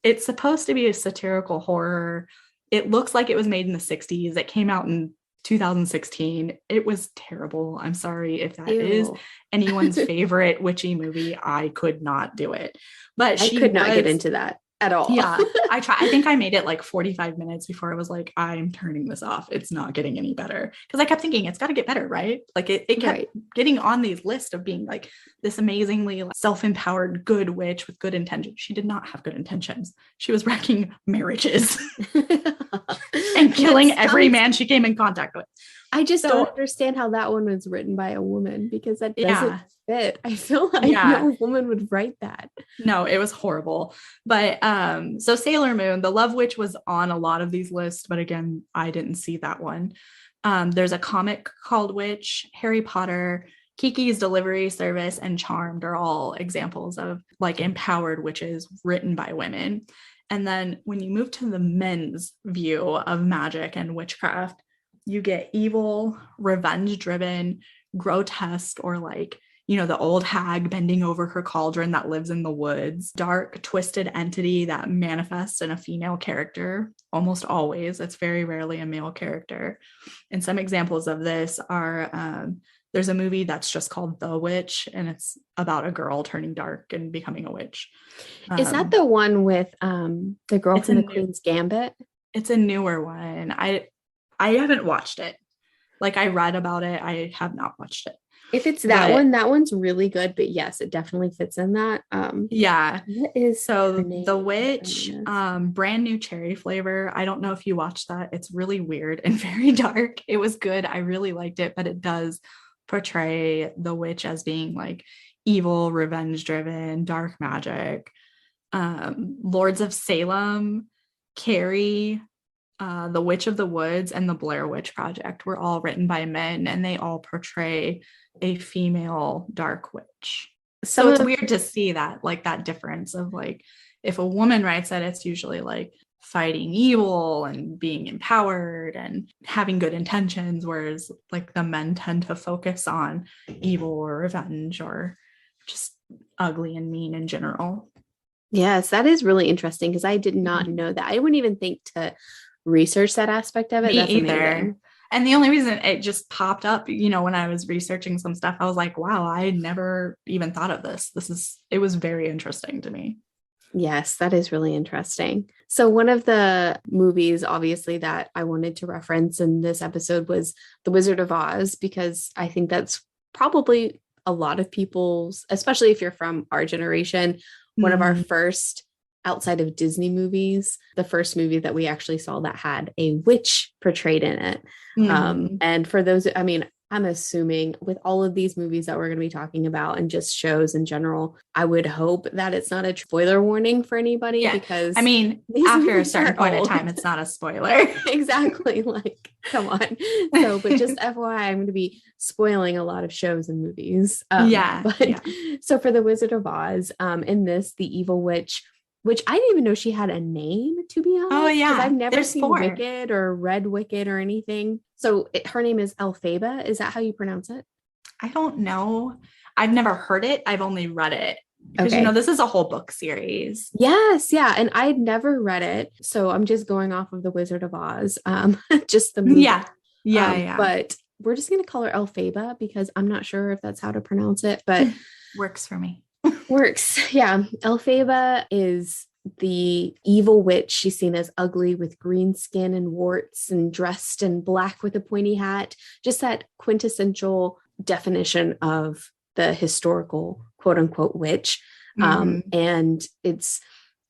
It's supposed to be a satirical horror. It looks like it was made in the 60s. It came out in 2016. It was terrible. I'm sorry if that is anyone's favorite witchy movie. I could not do it. But I could not get into that at all. Yeah, I tried. I think I made it like 45 minutes before I was like, I'm turning this off. It's not getting any better. Because I kept thinking it's got to get better, right? Like it kept getting on these lists of being like this amazingly self-empowered good witch with good intentions. She did not have good intentions. She was wrecking marriages and killing every man she came in contact with. I just don't understand how that one was written by a woman, because that doesn't fit. I feel like no woman would write that. No, it was horrible. But so Sailor Moon, the Love Witch, was on a lot of these lists, but again, I didn't see that one. There's a comic called Witch, Harry Potter, Kiki's Delivery Service, and Charmed are all examples of like empowered witches written by women. And then when you move to the men's view of magic and witchcraft, you get evil, revenge-driven, grotesque, or like, the old hag bending over her cauldron that lives in the woods, dark, twisted entity that manifests in a female character. Almost always. It's very rarely a male character. And some examples of this are, there's a movie that's just called The Witch, and it's about a girl turning dark and becoming a witch. Is that the one with the girl from the Queen's Gambit? It's a newer one. I haven't watched it. Like I read about it. I have not watched it. If it's that one, that one's really good. But yes, it definitely fits in that. Yeah. What is so The Witch, brand new cherry flavor. I don't know if you watched that. It's really weird and very dark. It was good. I really liked it, but it does portray the witch as being like evil, revenge driven, dark magic. Lords of Salem, Carrie, The Witch of the Woods, and The Blair Witch Project were all written by men, and they all portray a female dark witch. So it's weird to see that, like that difference of like, if a woman writes it, it's usually like fighting evil and being empowered and having good intentions, whereas like the men tend to focus on evil or revenge or just ugly and mean in general. Yes, that is really interesting, because I did not know that. I wouldn't even think to research that aspect of it. That's either. Amazing. And the only reason it just popped up, when I was researching some stuff, I was like, wow, I never even thought of this. It was very interesting to me. Yes, that is really interesting. So one of the movies, obviously, that I wanted to reference in this episode was The Wizard of Oz, because I think that's probably a lot of people's, especially if you're from our generation, one of our first, outside of Disney movies, the first movie that we actually saw that had a witch portrayed in it. And for those, I'm assuming with all of these movies that we're going to be talking about and just shows in general, I would hope that it's not a spoiler warning for anybody, because after a certain point in time, it's not a spoiler. Exactly. Like, come on. So, but just FYI, I'm going to be spoiling a lot of shows and movies. So for The Wizard of Oz, in this, the evil witch, which I didn't even know she had a name, to be honest. Oh, yeah. I've never seen Wicked or read Wicked or anything. So her name is Elphaba. Is that how you pronounce it? I don't know. I've never heard it. I've only read it. Because, this is a whole book series. Yes. Yeah. And I'd never read it. So I'm just going off of The Wizard of Oz. Just the movie. Yeah. But we're just going to call her Elphaba, because I'm not sure if that's how to pronounce it, but works for me. Works. Yeah. Elphaba is the evil witch. She's seen as ugly with green skin and warts and dressed in black with a pointy hat. Just that quintessential definition of the historical quote unquote witch. And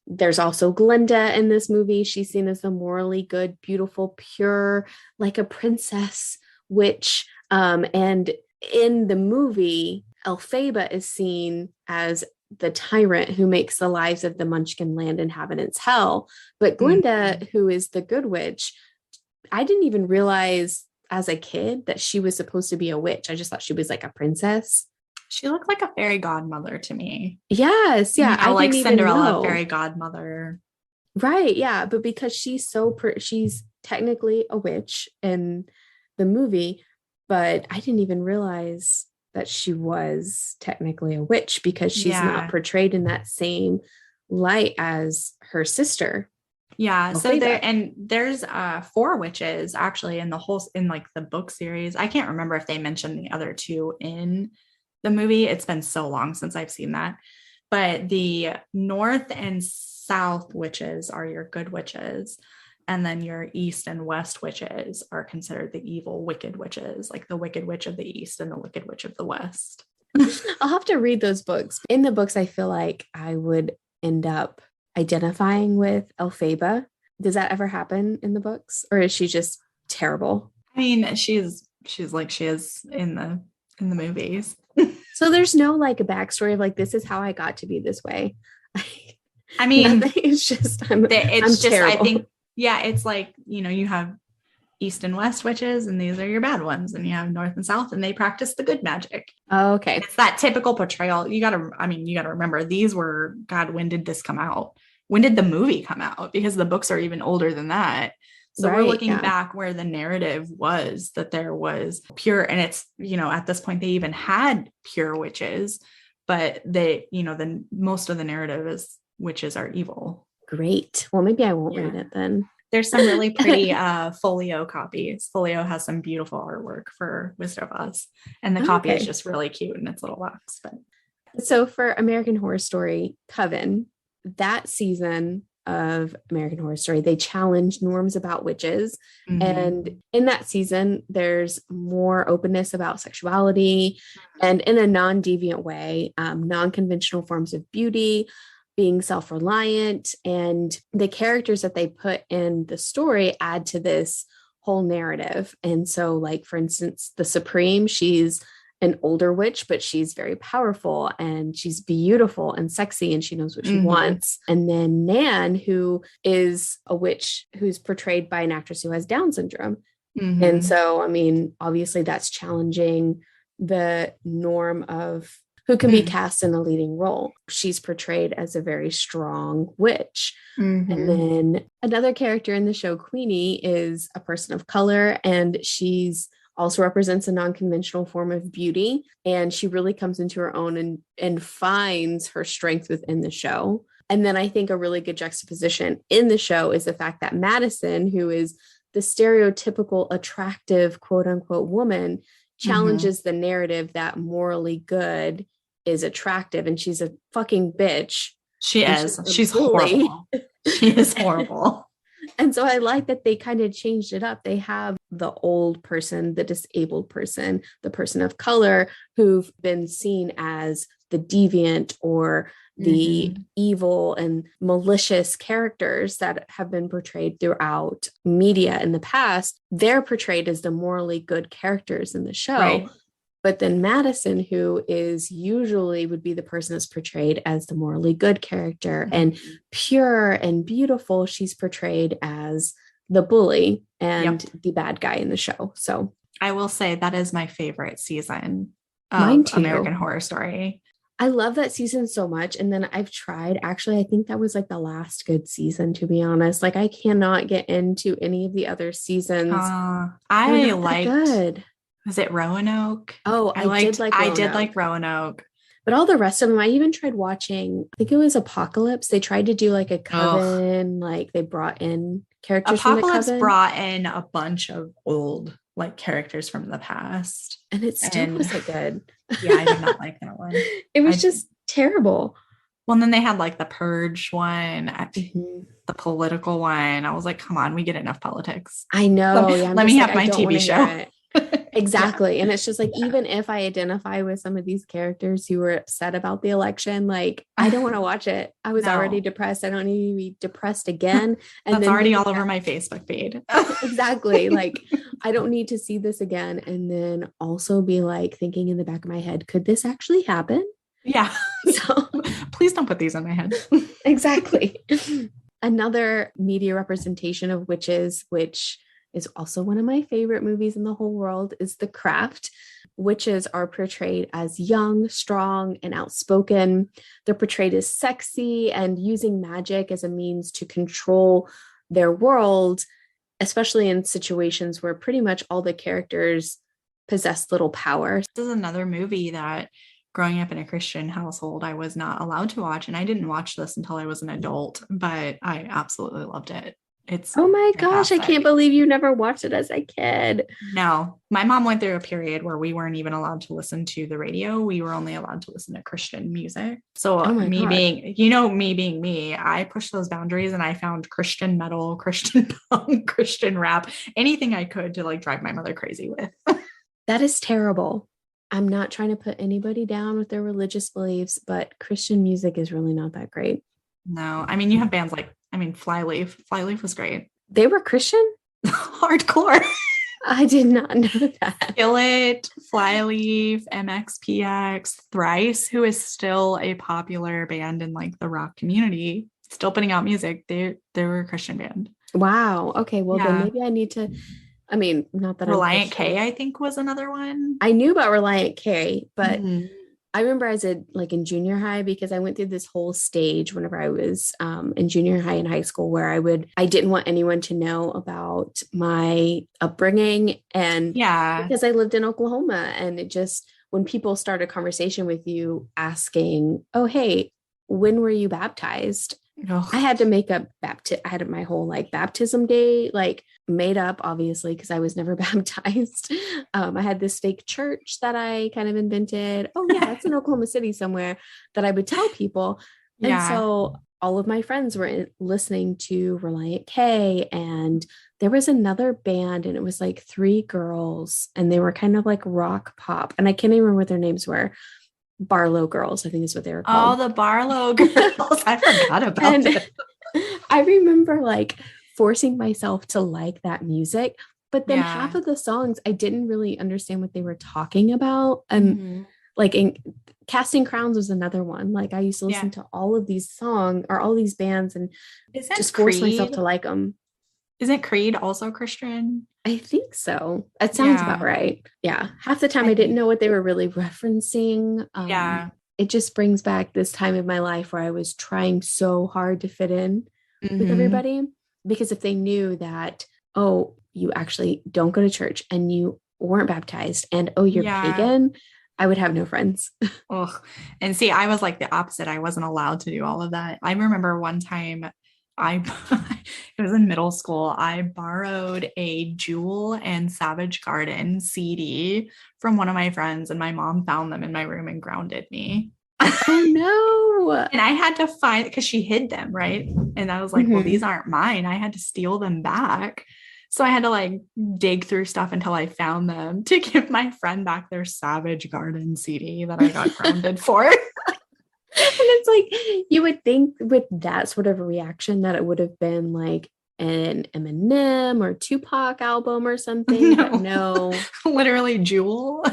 there's also Glinda in this movie. She's seen as the morally good, beautiful, pure, like a princess witch. And in the movie, Elphaba is seen as the tyrant who makes the lives of the Munchkin land inhabitants hell. But Glinda, who is the good witch, I didn't even realize as a kid that she was supposed to be a witch. I just thought she was like a princess. She looked like a fairy godmother to me. Yes. Yeah. I like Cinderella fairy godmother. Right. Yeah. But because she's she's technically a witch in the movie, but I didn't even realize that she was technically a witch because she's not portrayed in that same light as her sister. Yeah. So there's 4 witches actually in like the book series. I can't remember if they mentioned the other 2 in the movie. It's been so long since I've seen that. But the north and south witches are your good witches. And then your east and west witches are considered the evil, wicked witches, like the wicked witch of the east and the wicked witch of the west. I'll have to read those books. In the books, I feel like I would end up identifying with Elphaba. Does that ever happen in the books? Or is she just terrible? I mean, she's like she is in the movies. So there's no like a backstory of like, this is how I got to be this way. I mean, it's just, I'm terrible. I think, yeah, it's like, you have east and west witches, and these are your bad ones. And you have north and south, and they practice the good magic. Oh, okay. It's that typical portrayal. You got to remember, these were, God, when did this come out? When did the movie come out? Because the books are even older than that. So we're looking back where the narrative was that there was pure, and it's, at this point they even had pure witches, but they, the most of the narrative is witches are evil. Great. Well, maybe I won't read it then. There's some really pretty folio copies. Folio has some beautiful artwork for Wizard of Oz, and the copy is just really cute in its little box. But so for American Horror Story Coven, that season of American Horror Story, they challenged norms about witches. And in that season, there's more openness about sexuality and in a non-deviant way, non-conventional forms of beauty, being self-reliant, and the characters that they put in the story add to this whole narrative. And so, like, for instance, the Supreme, she's an older witch, but she's very powerful and she's beautiful and sexy and she knows what she wants. And then Nan, who is a witch who's portrayed by an actress who has Down syndrome. And so, I mean, obviously that's challenging the norm of who can be cast in a leading role. She's portrayed as a very strong witch. And then another character in the show, Queenie, is a person of color, and she's also represents a non-conventional form of beauty. And she really comes into her own and finds her strength within the show. And then I think a really good juxtaposition in the show is the fact that Madison, who is the stereotypical attractive, quote unquote, woman, challenges the narrative that morally good is attractive. And she's a fucking bitch. She is. She's horrible. She is horrible. And so I like that they kind of changed it up. They have the old person, the disabled person, the person of color who've been seen as the deviant or the evil and malicious characters that have been portrayed throughout media in the past. They're portrayed as the morally good characters in the show. Right. But then Madison, who is usually would be the person that's portrayed as the morally good character and pure and beautiful, she's portrayed as the bully and the bad guy in the show. So I will say that is my favorite season of American Horror Story. I love that season so much. And then I've tried, actually, I think that was like the last good season, to be honest. Like I cannot get into any of the other seasons. I liked good. Was it Roanoke? Oh, I did like Roanoke. But all the rest of them, I even tried watching, I think it was Apocalypse. They tried to do like a coven, like they brought in characters from the coven. Apocalypse brought in a bunch of old like characters from the past. And it still wasn't good. Yeah, I did not like that one. It was just terrible. Well, and then they had like the Purge one, Mhm. the political one. I was like, come on, we get enough politics. I know. Yeah, Let me have my TV show. Exactly. Yeah. And it's just like, even if I identify with some of these characters who were upset about the election, like, I don't want to watch it. I was already depressed. I don't need to be depressed again. And that's then already all over my Facebook feed. Exactly. Like, I don't need to see this again. And then also be like thinking in the back of my head, could this actually happen? Yeah. So please don't put these in my head. Exactly. Another media representation of witches, which is also one of my favorite movies in the whole world, is The Craft. Witches are portrayed as young, strong, and outspoken. They're portrayed as sexy and using magic as a means to control their world, especially in situations where pretty much all the characters possess little power. This is another movie that growing up in a Christian household, I was not allowed to watch. And I didn't watch this until I was an adult, but I absolutely loved it. It's oh my fantastic. gosh, I can't believe you never watched it as a kid. No, my mom went through a period where we weren't even allowed to listen to the radio. We were only allowed to listen to Christian music. So me being me, I pushed those boundaries and I found Christian metal, Christian punk, Christian rap, anything I could to like drive my mother crazy with. That is terrible. I'm not trying to put anybody down with their religious beliefs, but Christian music is really not that great. No, I mean, you have bands like, Flyleaf. Flyleaf was great. They were Christian? Hardcore. I did not know that. Skillet, Flyleaf, MXPX, Thrice, who is still a popular band in like the rock community, still putting out music. They were a Christian band. Wow. Okay. Well, then maybe I need to, I mean, not that Reliant K, I think, was another one. I knew about Reliant K, but I remember as in junior high, because I went through this whole stage whenever I was in junior high and high school where I didn't want anyone to know about my upbringing. And because I lived in Oklahoma, and it just, when people start a conversation with you asking, oh, hey, when were you baptized? I had to make up I had my whole like baptism day, like made up, obviously, because I was never baptized. I had this fake church that I kind of invented. Oh yeah, that's in Oklahoma City somewhere, that I would tell people. And so all of my friends were listening to Reliant K, and there was another band, and it was like 3 girls, and they were kind of like rock pop, and I can't even remember what their names were. Barlow Girls, I think is what they were called. Oh, the Barlow Girls. I forgot about it. I remember like forcing myself to like that music, but then half of the songs I didn't really understand what they were talking about. And like in Casting Crowns was another one. Like I used to listen to all of these songs or all these bands and just force myself to like them. Isn't Creed also Christian? I think so. It sounds about right. Yeah. Half the time I didn't know what they were really referencing. It just brings back this time of my life where I was trying so hard to fit in with everybody, because if they knew that, oh, you actually don't go to church and you weren't baptized and oh, you're pagan, I would have no friends. And see, I was like the opposite. I wasn't allowed to do all of that. I remember one time it was in middle school. I borrowed a Jewel and Savage Garden CD from one of my friends, and my mom found them in my room and grounded me. Oh no. And I had to find, because she hid them, right? And I was like, well, these aren't mine. I had to steal them back. So I had to like dig through stuff until I found them to give my friend back their Savage Garden CD that I got grounded for. And it's like, you would think with that sort of a reaction that it would have been like an Eminem or Tupac album or something. No. But no. Literally Jewel.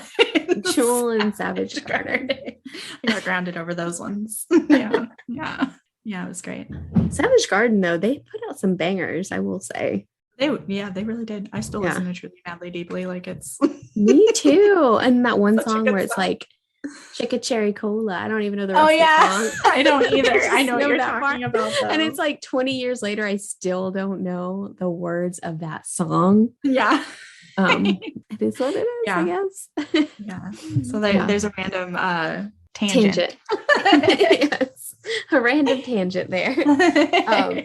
Jewel and Savage Garden. I got grounded over those ones. Yeah, it was great. Savage Garden, though, they put out some bangers, I will say. They really did. I still listen to Truly Madly Deeply. Like it's me too. And that one song where it's like Chicka Cherry Cola. I don't even know the rest of the song. I don't either. I know what you're talking about though. And it's like 20 years later, I still don't know the words of that song. Yeah. It is what it is, I guess. Yeah. So there's a random tangent. Yes. a random tangent there.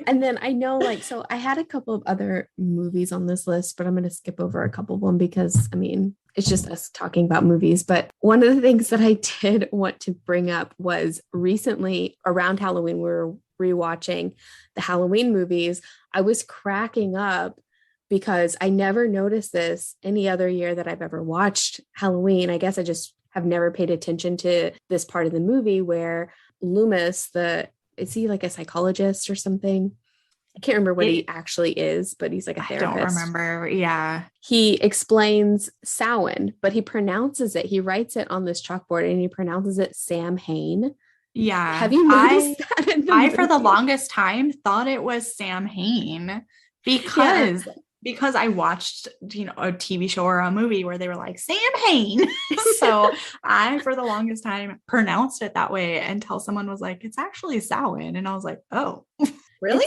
And then I know, like, so I had a couple of other movies on this list, but I'm going to skip over a couple of them because, I mean, it's just us talking about movies. But one of the things that I did want to bring up was recently around Halloween, we were rewatching the Halloween movies. I was cracking up because I never noticed this any other year that I've ever watched Halloween. I guess I just have never paid attention to this part of the movie where Loomis, is he like a psychologist or something? I can't remember what he actually is, but he's like a therapist. I don't remember. Yeah. He explains Samhain, but he pronounces it. He writes it on this chalkboard and he pronounces it Sam Hain. Yeah. Have you noticed that? I for the longest time thought it was Sam Hain because I watched, a TV show or a movie where they were like Sam Hain. So I, for the longest time, pronounced it that way until someone was like, it's actually Samhain. And I was like, oh, really?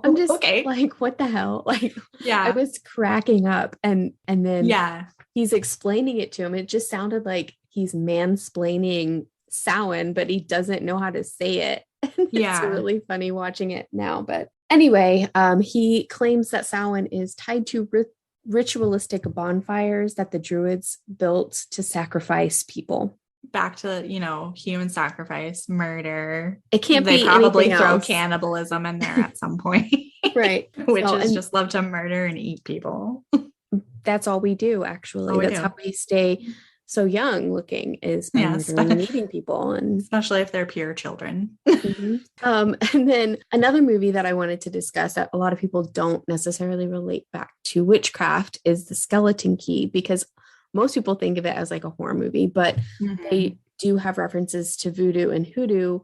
I'm just okay. Like, what the hell? Like, yeah, I was cracking up. And then he's explaining it to him. It just sounded like he's mansplaining Samhain, but he doesn't know how to say it. It's really funny watching it now. But anyway, he claims that Samhain is tied to ritualistic bonfires that the Druids built to sacrifice people. Back to, human sacrifice, murder. It can't they be probably anything throw else. Cannibalism in there at some point. Right. Witches just love to murder and eat people. That's all we do, actually. That's how we stay so young looking, is by murdering and eating people, and especially if they're pure children. Mm-hmm. And then another movie that I wanted to discuss that a lot of people don't necessarily relate back to Witchcraft is The Skeleton Key, because most people think of it as like a horror movie, but they do have references to voodoo and hoodoo.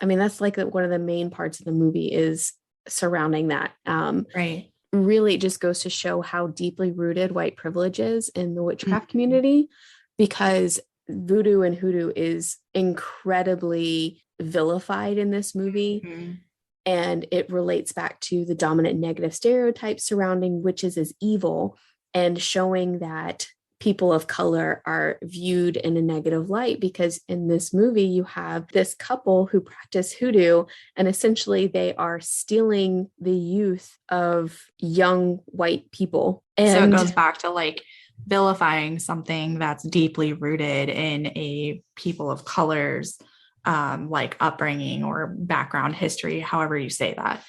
I mean, that's like one of the main parts of the movie is surrounding that. Right. Really, it just goes to show how deeply rooted white privilege is in the witchcraft community, because voodoo and hoodoo is incredibly vilified in this movie. And it relates back to the dominant negative stereotypes surrounding witches as evil, and showing that people of color are viewed in a negative light, because in this movie you have this couple who practice hoodoo, and essentially they are stealing the youth of young white people. And so it goes back to like vilifying something that's deeply rooted in a people of color's like upbringing or background history, however you say that.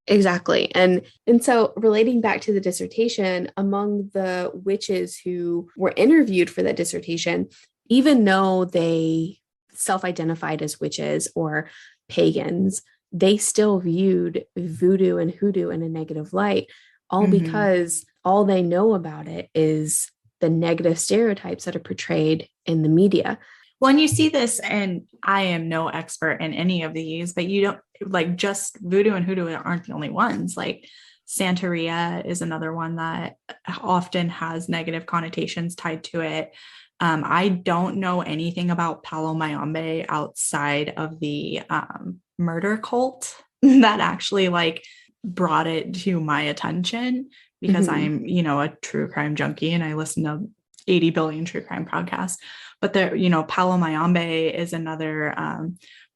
Exactly. And so relating back to the dissertation, among the witches who were interviewed for that dissertation, even though they self-identified as witches or pagans, they still viewed voodoo and hoodoo in a negative light, all because all they know about it is the negative stereotypes that are portrayed in the media. Well, and you see this, and I am no expert in any of these, but you don't like just voodoo and hoodoo aren't the only ones. Like Santeria is another one that often has negative connotations tied to it. I don't know anything about Palo Mayombe outside of the murder cult that actually like brought it to my attention, because I'm, a true crime junkie and I listen to 80 billion true crime podcasts. But there, Palo Mayombe is another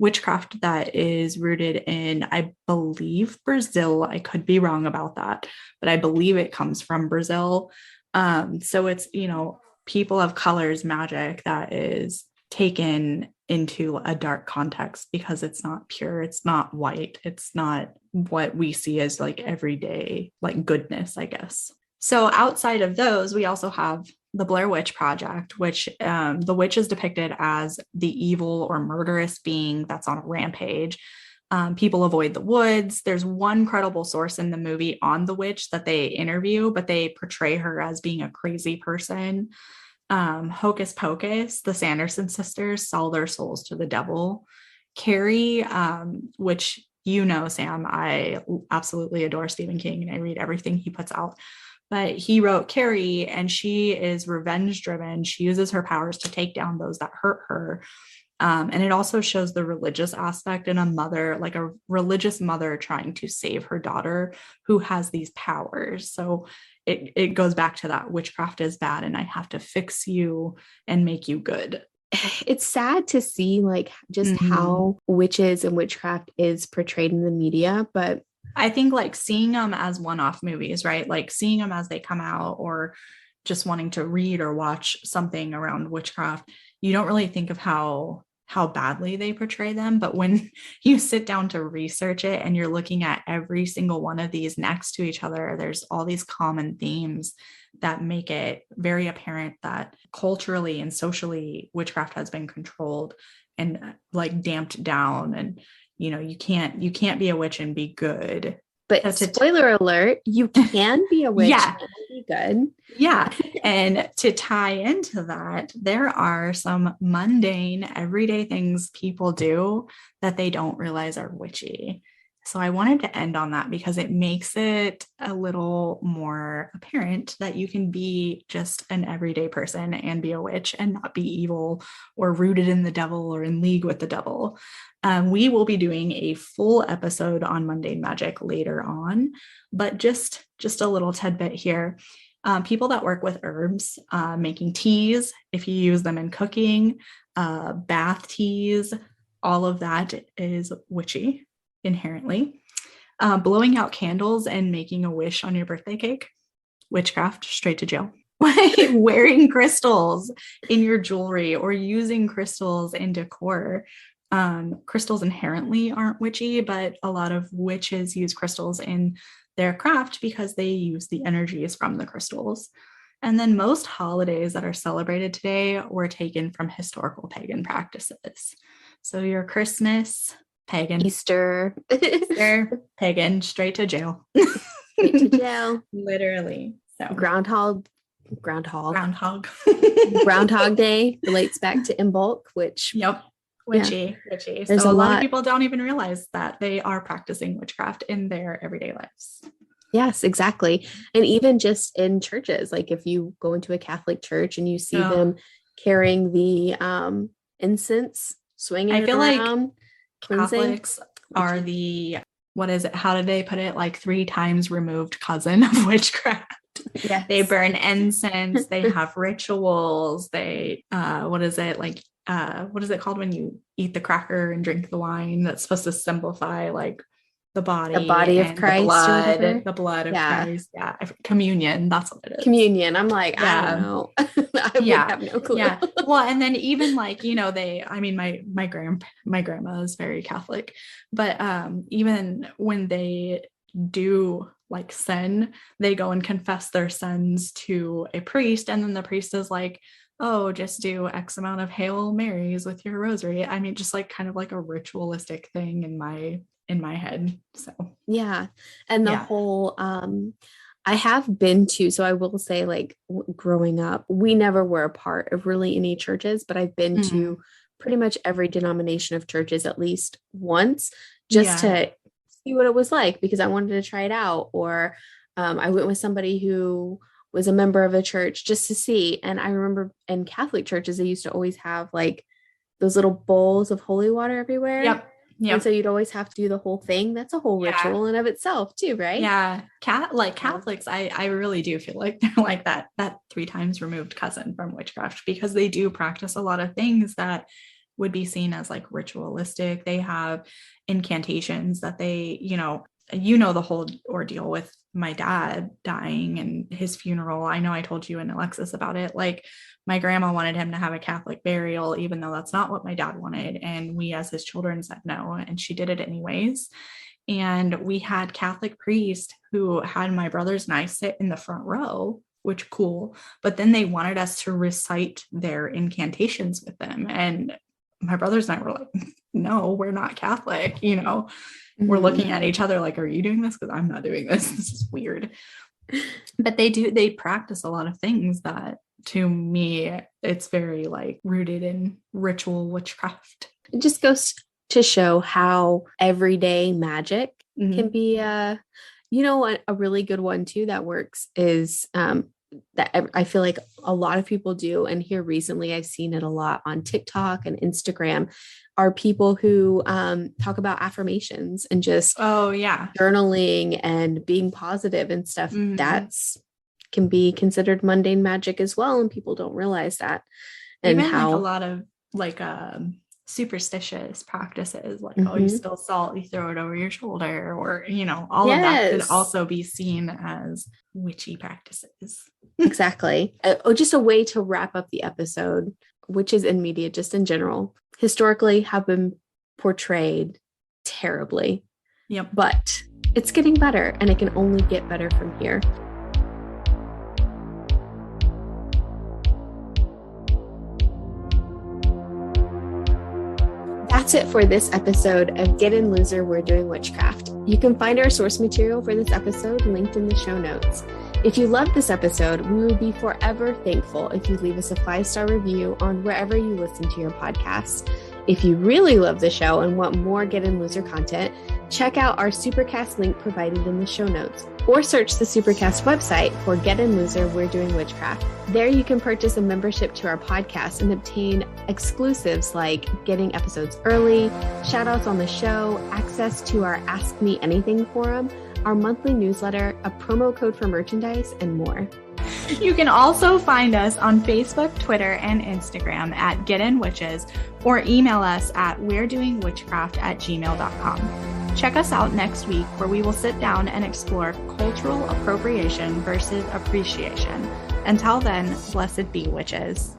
witchcraft that is rooted in, I believe, Brazil. I could be wrong about that, but I believe it comes from Brazil. So it's, people of color's magic that is taken into a dark context, because it's not pure, it's not white, it's not what we see as like everyday, like goodness, I guess. So outside of those, we also have the Blair Witch Project, which the witch is depicted as the evil or murderous being that's on a rampage. People avoid the woods. There's one credible source in the movie on the witch that they interview, but they portray her as being a crazy person. Hocus Pocus, the Sanderson sisters sell their souls to the devil. Carrie, which Sam, I absolutely adore Stephen King and I read everything he puts out. But he wrote Carrie, and she is revenge driven. She uses her powers to take down those that hurt her. And it also shows the religious aspect in a mother, like a religious mother trying to save her daughter who has these powers. So it goes back to that witchcraft is bad and I have to fix you and make you good. it's sad to see like just how witches and witchcraft is portrayed in the media, but I think like seeing them as one-off movies, right? Like seeing them as they come out, or just wanting to read or watch something around witchcraft, you don't really think of how badly they portray them. But when you sit down to research it and you're looking at every single one of these next to each other, there's all these common themes that make it very apparent that culturally and socially witchcraft has been controlled and like damped down. And you can't be a witch and be good. But spoiler alert, you can be a witch and be good. Yeah. And to tie into that, there are some mundane, everyday things people do that they don't realize are witchy. So I wanted to end on that because it makes it a little more apparent that you can be just an everyday person and be a witch and not be evil or rooted in the devil or in league with the devil. We will be doing a full episode on mundane magic later on, but just a little tidbit here. People that work with herbs, making teas, if you use them in cooking, bath teas, all of that is witchy inherently. Blowing out candles and making a wish on your birthday cake, witchcraft, straight to jail. Wearing crystals in your jewelry or using crystals in decor. Crystals inherently aren't witchy, but a lot of witches use crystals in their craft because they use the energies from the crystals. And then most holidays that are celebrated today were taken from historical pagan practices. So your Christmas, pagan. Easter, pagan, straight to jail. Straight to jail. Literally. So Groundhog Groundhog Day relates back to Imbolc, which witchy. There's so a lot lot of people don't even realize that they are practicing witchcraft in their everyday lives. Yes, exactly. And even just in churches, like if you go into a Catholic church and you see them carrying the incense, swinging I feel around, like Catholics are the, what is it? How did they put it? Like 3 times removed cousin of witchcraft. Yes. They burn incense. They have rituals. They, what is it? Like, what is it called when you eat the cracker and drink the wine? That's supposed to simplify like the body of Christ, the blood of Christ. Yeah. Communion. That's what it is. Communion. I'm like, I don't know. I would have no clue. Yeah. Well, and then even like, my grandma is very Catholic, but even when they do like sin, they go and confess their sins to a priest, and then the priest is like, oh, just do X amount of Hail Marys with your rosary. I mean, just like kind of like a ritualistic thing in my head. So yeah. And the whole I have been to, so I will say, like, growing up, we never were a part of really any churches, but I've been to pretty much every denomination of churches at least once, just to see what it was like, because I wanted to try it out. Or I went with somebody who was a member of a church just to see. And I remember in Catholic churches, they used to always have like those little bowls of holy water everywhere. Yep. And so you'd always have to do the whole thing. That's a whole ritual in of itself too, right? Yeah. Catholics, I really do feel like they're like that 3 times removed cousin from witchcraft, because they do practice a lot of things that would be seen as like ritualistic. They have incantations that they, the whole ordeal with my dad dying and his funeral. I know I told you and Alexis about it. Like, my grandma wanted him to have a Catholic burial, even though that's not what my dad wanted. And we as his children said no, and she did it anyways. And we had Catholic priests who had my brothers and I sit in the front row, which cool. But then they wanted us to recite their incantations with them. And my brothers and I were like, no, we're not Catholic. We're looking at each other like, are you doing this? Because I'm not doing this. This is weird. But they practice a lot of things that, to me, it's very like rooted in ritual witchcraft. It just goes to show how everyday magic can be a really good one too that works is that I feel like a lot of people do, and here recently I've seen it a lot on TikTok and Instagram, are people who talk about affirmations and just journaling and being positive and stuff. That's can be considered mundane magic as well, and people don't realize that. And even how like a lot of like superstitious practices, like oh, you spill salt, you throw it over your shoulder, or all of that could also be seen as witchy practices. Exactly. Just a way to wrap up the episode. Witches in media, just in general, historically have been portrayed terribly. Yep. But it's getting better, and it can only get better from here. That's it for this episode of Get In Loser, We're Doing Witchcraft. You can find our source material for this episode linked in the show notes. If you loved this episode, we would be forever thankful if you leave us a 5-star review on wherever you listen to your podcasts. If you really love the show and want more Get In Loser content, check out our Supercast link provided in the show notes, or search the Supercast website for Get In Loser, We're Doing Witchcraft. There you can purchase a membership to our podcast and obtain exclusives like getting episodes early, shout-outs on the show, access to our Ask Me Anything forum, our monthly newsletter, a promo code for merchandise, and more. You can also find us on Facebook, Twitter, and Instagram at Get In Witches, or email us at we'redoingwitchcraft@gmail.com. Check us out next week, where we will sit down and explore cultural appropriation versus appreciation. Until then, blessed be witches.